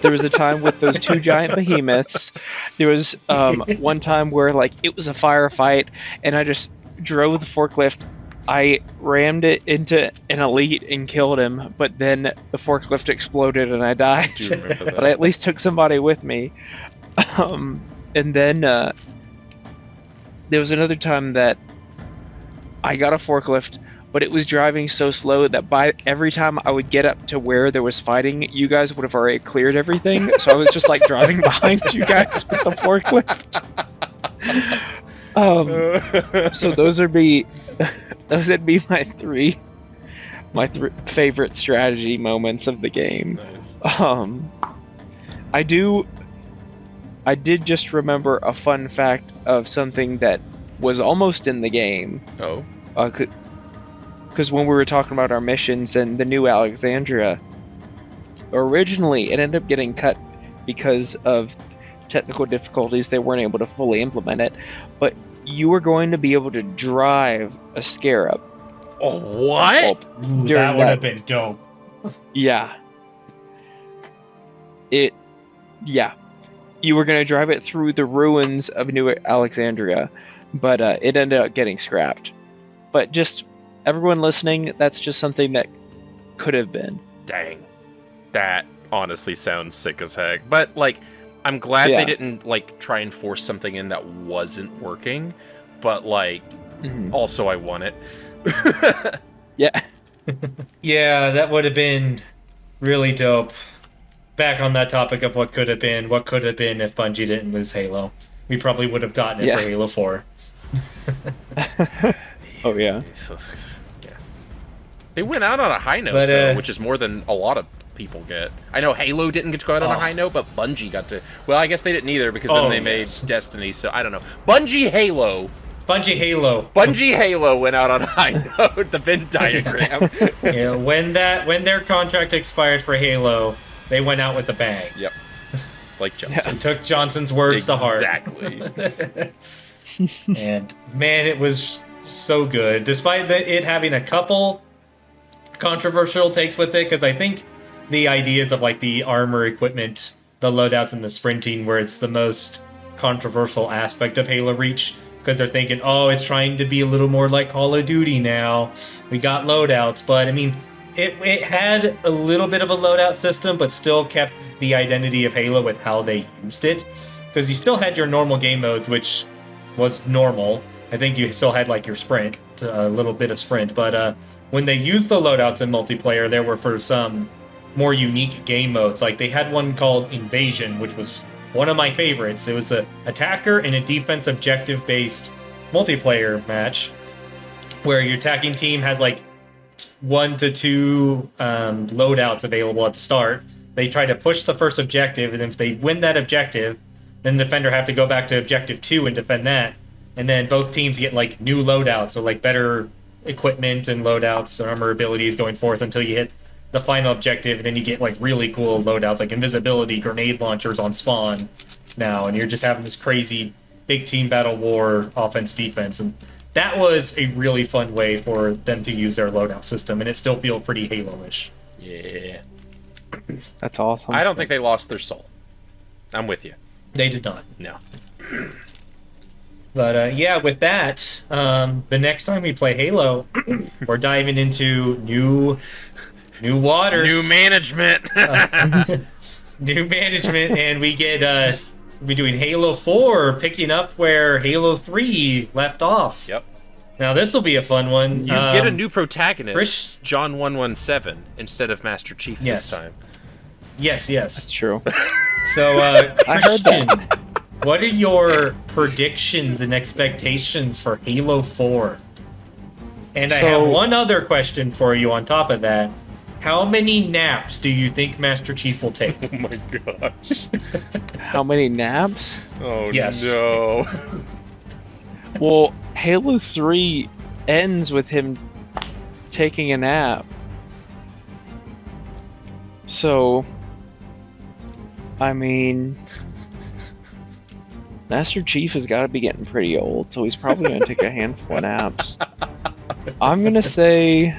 There was a time with those 2 giant behemoths. There was one time where like it was a firefight, and I just drove the forklift. I rammed it into an elite and killed him, but then the forklift exploded and I died. I do remember that. But I at least took somebody with me. And then there was another time that I got a forklift, but it was driving so slow that by every time I would get up to where there was fighting, you guys would have already cleared everything. So I was just like driving behind you guys with the forklift. So those would be my three favorite strategy moments of the game. Nice. I did just remember a fun fact of something that was almost in the game. Oh. Because when we were talking about our missions and the new Alexandria, originally it ended up getting cut because of technical difficulties. They weren't able to fully implement it, but you were going to be able to drive a Scarab. Oh, what? Ooh, that would have been dope. Yeah. You were going to drive it through the ruins of New Alexandria, but it ended up getting scrapped. But just everyone listening, that's just something that could have been. Dang. That honestly sounds sick as heck. But, like, I'm glad they didn't, like, try and force something in that wasn't working. But, like, also I want it. Yeah. Yeah, that would have been really dope. Back on that topic of what could have been if Bungie didn't lose Halo. We probably would have gotten it for Halo 4. Oh, yeah. They went out on a high note, though, which is more than a lot of people get. I know Halo didn't get to go out on a high note, but Bungie got to... Well, I guess they didn't either, because then they made Destiny, so I don't know. Bungie Halo went out on a high note, the Venn diagram. Yeah, when their contract expired for Halo, they went out with a bang. Yep. Like Johnson. He took Johnson's words to heart. Exactly. And man, it was so good. Despite it having a couple controversial takes with it, because I think the ideas of like the armor equipment, the loadouts, and the sprinting, where it's the most controversial aspect of Halo Reach, because they're thinking, oh, it's trying to be a little more like Call of Duty now. We got loadouts, but I mean, it had a little bit of a loadout system, but still kept the identity of Halo with how they used it. Because you still had your normal game modes, which was normal. I think you still had like your sprint, a little bit of sprint, but when they used the loadouts in multiplayer, there were for some more unique game modes. Like they had one called Invasion, which was one of my favorites. It was an attacker and a defense objective-based multiplayer match where your attacking team has like 1 to 2 loadouts available at the start. They try to push the first objective, and if they win that objective, then the defender have to go back to objective 2 and defend that. And then both teams get like new loadouts, so like better equipment and loadouts and armor abilities going forth until you hit the final objective. And then you get like really cool loadouts like invisibility, grenade launchers on spawn now, and you're just having this crazy big team battle war offense defense. And that was a really fun way for them to use their loadout system, and it still feels pretty Halo-ish. Yeah. That's awesome. I don't think they lost their soul. I'm with you. They did not. No. But yeah, with that, the next time we play Halo, we're diving into new waters. New management. New management, and we get... we're doing Halo 4, picking up where Halo 3 left off. Yep. Now this will be a fun one. You get a new protagonist, John 117, instead of Master Chief this time. Yes. That's true. So, I heard Christian, that. what are your predictions and expectations for Halo 4? And I have one other question for you on top of that. How many naps do you think Master Chief will take? Oh my gosh. How many naps? Oh Yes. no. Well, Halo 3 ends with him taking a nap. So, I mean, Master Chief has got to be getting pretty old, so he's probably going to take a handful of naps. I'm going to say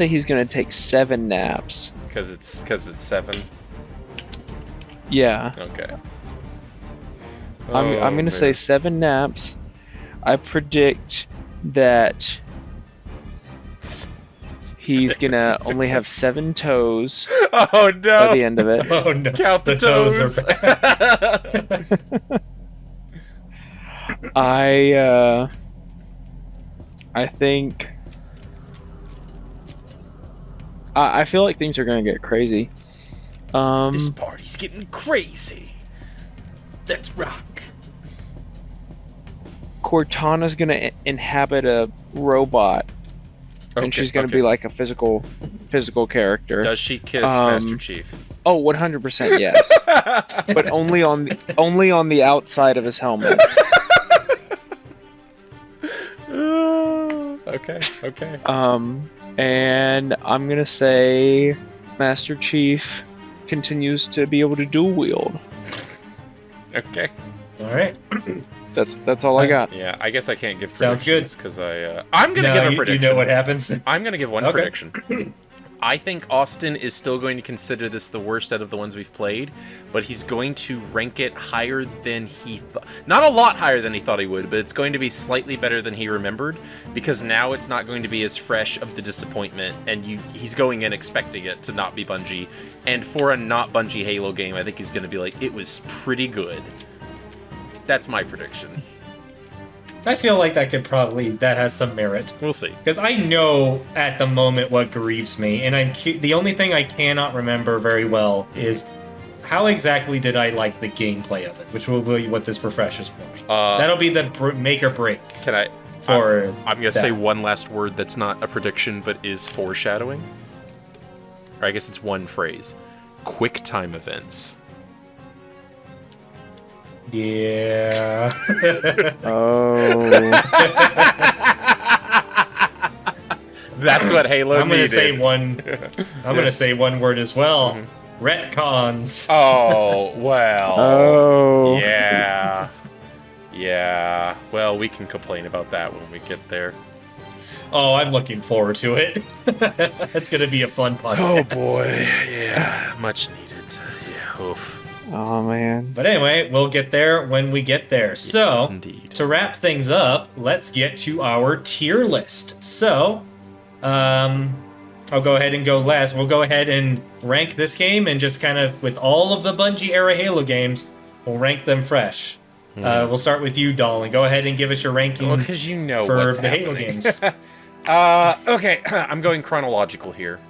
he's going to take 7 naps. Because it's 7? Yeah. Okay. I'm going to say 7 naps. I predict that he's going to only have 7 toes Oh no! by the end of it. Oh no! Count the toes. Are I think I feel like things are gonna get crazy. This party's getting crazy. Let's rock. Cortana's gonna inhabit a robot, and she's gonna be like a physical character. Does she kiss Master Chief? Oh, 100% yes, but only on the outside of his helmet. Okay. And I'm gonna say Master Chief continues to be able to dual wield. Okay. All right. That's all I got. Yeah, I guess I can't give Sounds predictions because I'm gonna give a prediction. You know what happens. I'm gonna give one prediction. I think Austin is still going to consider this the worst out of the ones we've played, but he's going to rank it higher than he thought. Not a lot higher than he thought he would, but it's going to be slightly better than he remembered, because now it's not going to be as fresh of the disappointment, and he's going in expecting it to not be Bungie. And for a not Bungie Halo game, I think he's going to be like, it was pretty good. That's my prediction. I feel like that has some merit. We'll see. Because I know at the moment what grieves me, and the only thing I cannot remember very well is how exactly did I like the gameplay of it, which will be what this refreshes for me. That'll be the make or break. Can I? I'm going to say one last word that's not a prediction, but is foreshadowing. Or I guess it's one phrase. Quick time events. Yeah. Oh. That's what Halo I'm gonna needed. say one. I'm gonna say one word as well. Retcons. Oh, well. Oh. Yeah. Well, we can complain about that when we get there. Oh, I'm looking forward to it. That's gonna be a fun podcast. Oh boy. Yeah. Much needed. Yeah. Oof. Oh man. But anyway, we'll get there when we get there. So, indeed. To wrap things up, let's get to our tier list. So, I'll go ahead and go last. We'll go ahead and rank this game, and just kind of, with all of the Bungie era Halo games, we'll rank them fresh. We'll start with you, Dallen. Go ahead and give us your ranking because you know for what's the happening. Halo games. Okay, I'm going chronological here.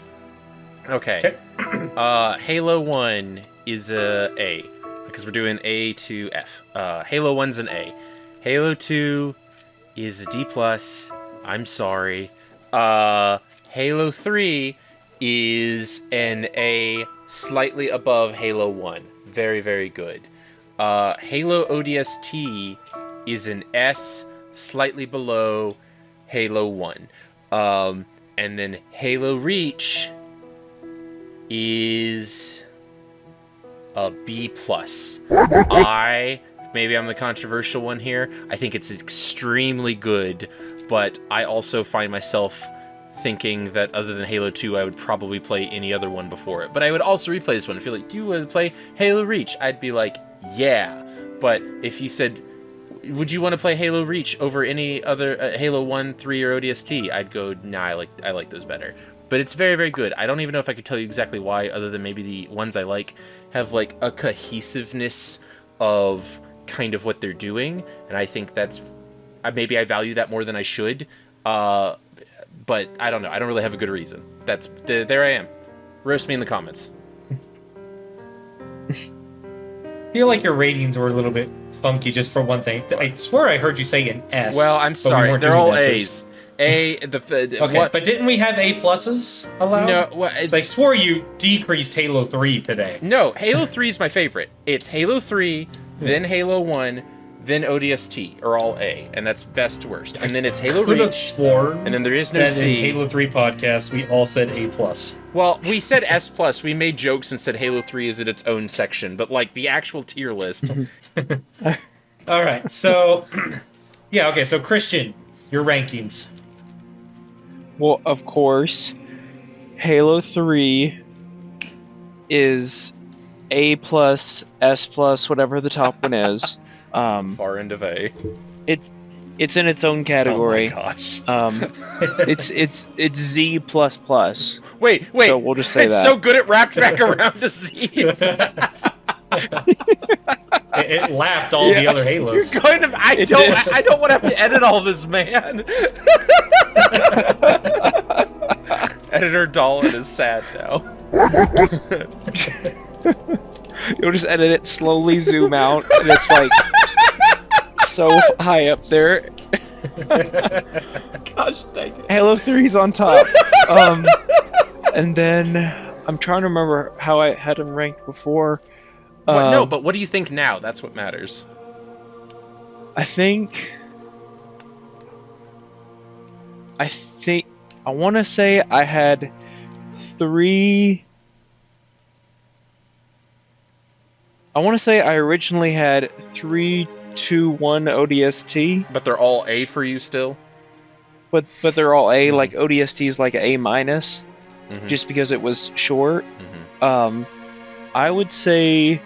Okay. Halo 1 is a A, because we're doing A to F. Halo 1's an A. Halo 2 is a D+. I'm sorry. Halo 3 is an A, slightly above Halo 1. Very, very good. Halo ODST is an S, slightly below Halo 1. And then Halo Reach is a B+. Maybe I'm the controversial one here. I think it's extremely good, but I also find myself thinking that other than Halo 2, I would probably play any other one before it. But I would also replay this one. If you're like, do you want to play Halo Reach? I'd be like, yeah. But if you said, would you want to play Halo Reach over any other Halo 1, 3, or ODST? I'd go, nah, I like those better. But it's very, very good. I don't even know if I could tell you exactly why, other than maybe the ones I like have like a cohesiveness of kind of what they're doing, and I think that's maybe I value that more than I should. But I don't know. I don't really have a good reason. There I am. Roast me in the comments. I feel like your ratings were a little bit funky just for one thing. I swear I heard you say an S. Well, I'm sorry. They're all A's. Okay, what? But didn't we have A pluses allowed? No, well, I swore you decreased Halo 3 today. No, Halo 3 is my favorite. It's Halo 3, then Halo 1, then ODST are all A, and that's best to worst. And then it's Halo Reach. I could have sworn and then there is no that C. in Halo 3 podcast we all said A plus. Well, we said S plus. We made jokes and said Halo 3 is in its own section, but like the actual tier list. All right, so yeah, okay. So Christian, your rankings. Well, of course, Halo 3 is A plus, S plus, whatever the top one is. Far end of A. It's in its own category. Oh my gosh. It's Z plus plus. Wait. So we'll just say it's that. so good it wrapped back around to Z. It lapped all the other Halos. You're going to. I don't want to have to edit all this, man. Editor Dallen is sad now. You'll just edit it, slowly zoom out, and it's like so high up there. Gosh dang it. Halo 3's on top. And then I'm trying to remember how I had him ranked before. No, but what do you think now? That's what matters. I want to say I had 3. I want to say I originally had 3, 2, 1 ODST. But they're all A for you still? But they're all A. Like ODST is like A minus, Mhm. just because it was short. Mhm. I would say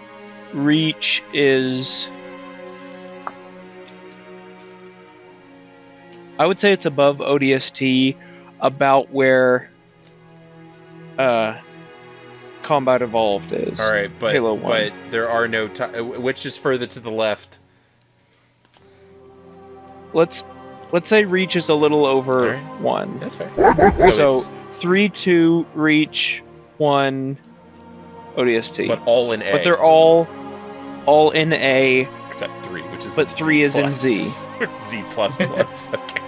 Reach is. I would say it's above ODST, about where Combat Evolved is. All right, but Halo 1. but there are no which is further to the left. Let's say Reach is a little over Alright. 1. That's fair. So it's, 3, 2, Reach, 1, ODST. but all in A. But they're all in A. except 3, which is But 3 is in plus. Z. Z plus plus. Okay.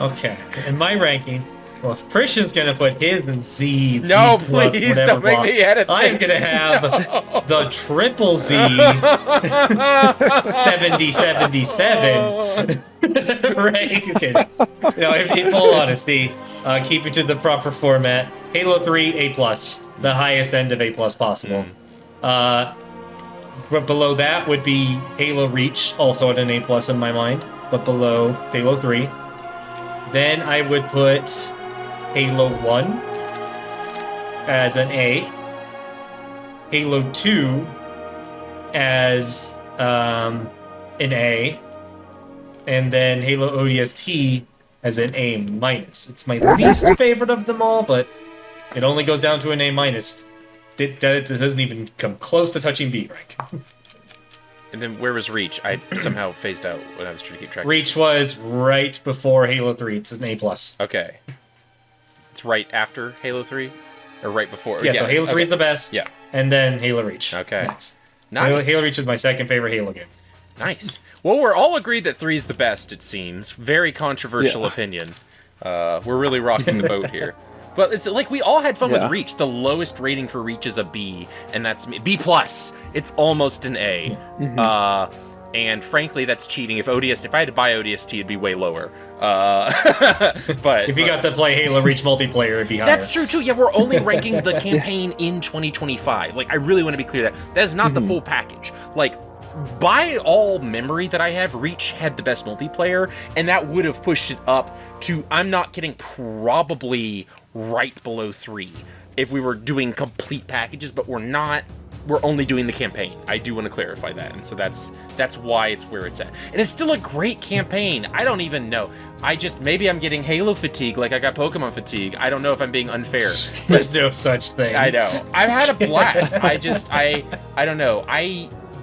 Okay, in my ranking, well, if Christian's gonna put his in Z, No, Z plus please whatever don't make block, me edit. I'm things. gonna have No. the triple Z 7077 rank. Okay. No, in full honesty, keeping to the proper format, Halo 3 A+, the highest end of A+ possible. But below that would be Halo Reach, also at an A+ in my mind, but below Halo 3. Then I would put Halo 1 as an A, Halo 2 as an A, and then Halo ODST as an A minus. It's my least favorite of them all, but it only goes down to an A minus. It doesn't even come close to touching B rank. And then where was Reach? I somehow phased out when I was trying to keep track. Reach was right before Halo 3. It's an A+. Okay. It's right after Halo 3? Or right before? Yeah, so Halo 3 is okay. the best. Yeah. And then Halo Reach. Okay. Next. Nice. Halo Reach is my second favorite Halo game. Nice. Well, we're all agreed that 3 is the best, it seems. Very controversial Yeah. opinion. We're really rocking the boat here. But it's like we all had fun with Yeah. Reach. The lowest rating for Reach is a B, and that's B+. It's almost an A. And frankly, that's cheating. If I had to buy ODST, it'd be way lower. But If you got to play Halo Reach multiplayer, it'd be higher. that's true too. Yeah, we're only ranking the campaign in 2025. Like, I really want to be clear that is not the full package. Like, by all memory that I have, Reach had the best multiplayer, and that would have pushed it up to, I'm not kidding, probably right below 3 if we were doing complete packages, but we're not. We're only doing the campaign. I do want to clarify that, and so that's why it's where it's at. And it's still a great campaign. I don't even know. Maybe I'm getting Halo fatigue like I got Pokemon fatigue. I don't know if I'm being unfair. There's no such thing. I know. I've had a blast. I don't know.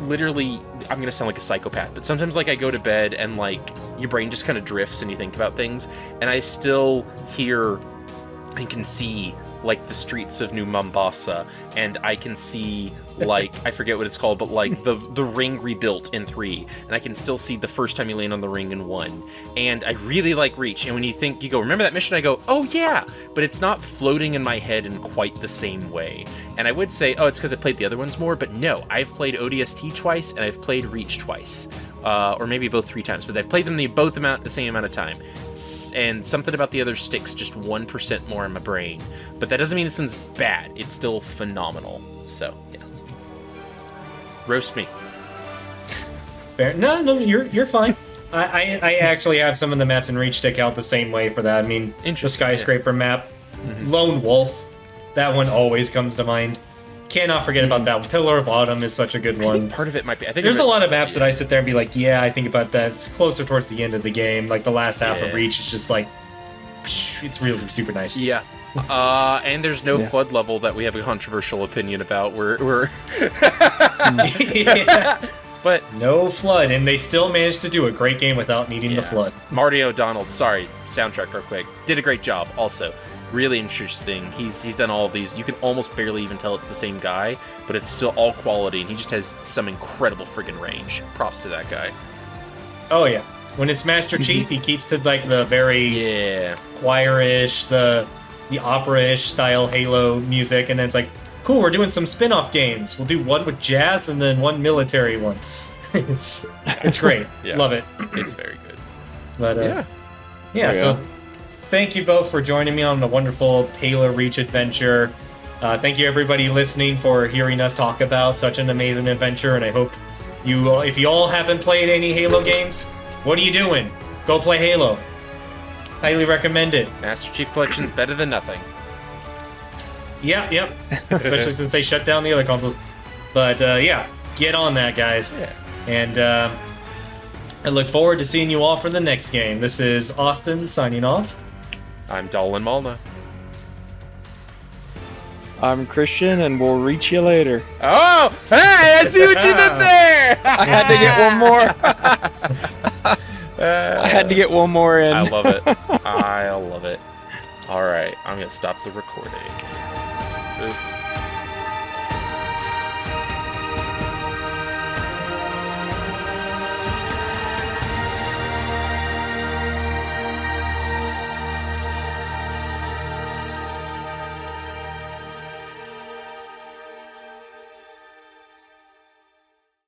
Literally, I'm gonna sound like a psychopath, but sometimes like I go to bed and like your brain just kind of drifts and you think about things, and I still hear and can see like the streets of New Mombasa, and I can see like I forget what it's called, but like the ring rebuilt in 3, and I can still see the first time you land on the ring in 1. And I really like Reach, and when you go, remember that mission? I go, oh yeah, but it's not floating in my head in quite the same way. And I would say, oh, it's because I played the other ones more, but no, I've played ODST twice, and I've played Reach twice. Or maybe both 3 times, but I've played them the same amount of time. And something about the other sticks just 1% more in my brain. But that doesn't mean this one's bad. It's still phenomenal. So, yeah. Roast me. Fair. No, you're fine. I actually have some of the maps in Reach stick out the same way for that. I mean, the Interesting, skyscraper map, Lone Wolf, that one always comes to mind. Cannot forget about that one. Pillar of Autumn is such a good I one. think part of it might be. I think There's a lot of maps that I sit there and be like, yeah, I think about that. It's closer towards the end of the game. Like the last half of Yeah. Reach is just like, it's really super nice. Yeah, And there's no Yeah. flood level that we have a controversial opinion about. We're Yeah. but No flood, and they still managed to do a great game without needing the Yeah. flood. Marty O'Donnell, sorry, soundtrack real quick, did a great job. Also, really interesting. He's done all of these. You can almost barely even tell it's the same guy, but it's still all quality, and he just has some incredible friggin' range. Props to that guy. Oh yeah, when it's Master Chief, he keeps to like the very Yeah. choir-ish, the opera-ish style Halo music, and then it's like, cool, we're doing some spin-off games. We'll do one with jazz and then one military one. it's great. Yeah. Love it. It's very good. But Yeah. yeah. So Yeah. thank you both for joining me on the wonderful Halo Reach adventure. Thank you everybody listening for hearing us talk about such an amazing adventure, and I hope you, if you all haven't played any Halo games, what are you doing? Go play Halo. Highly recommend it. Master Chief Collection's better than nothing. Yep. Especially since they shut down the other consoles. But yeah, get on that, guys. Yeah. And I look forward to seeing you all for the next game. This is Austin signing off. I'm Dallen Malna. I'm Christian, and we'll reach you later. Oh! Hey! I see what you did there! I had to get one more. I had to get one more in. I love it. I love it. Alright, I'm gonna stop the recording. Oop.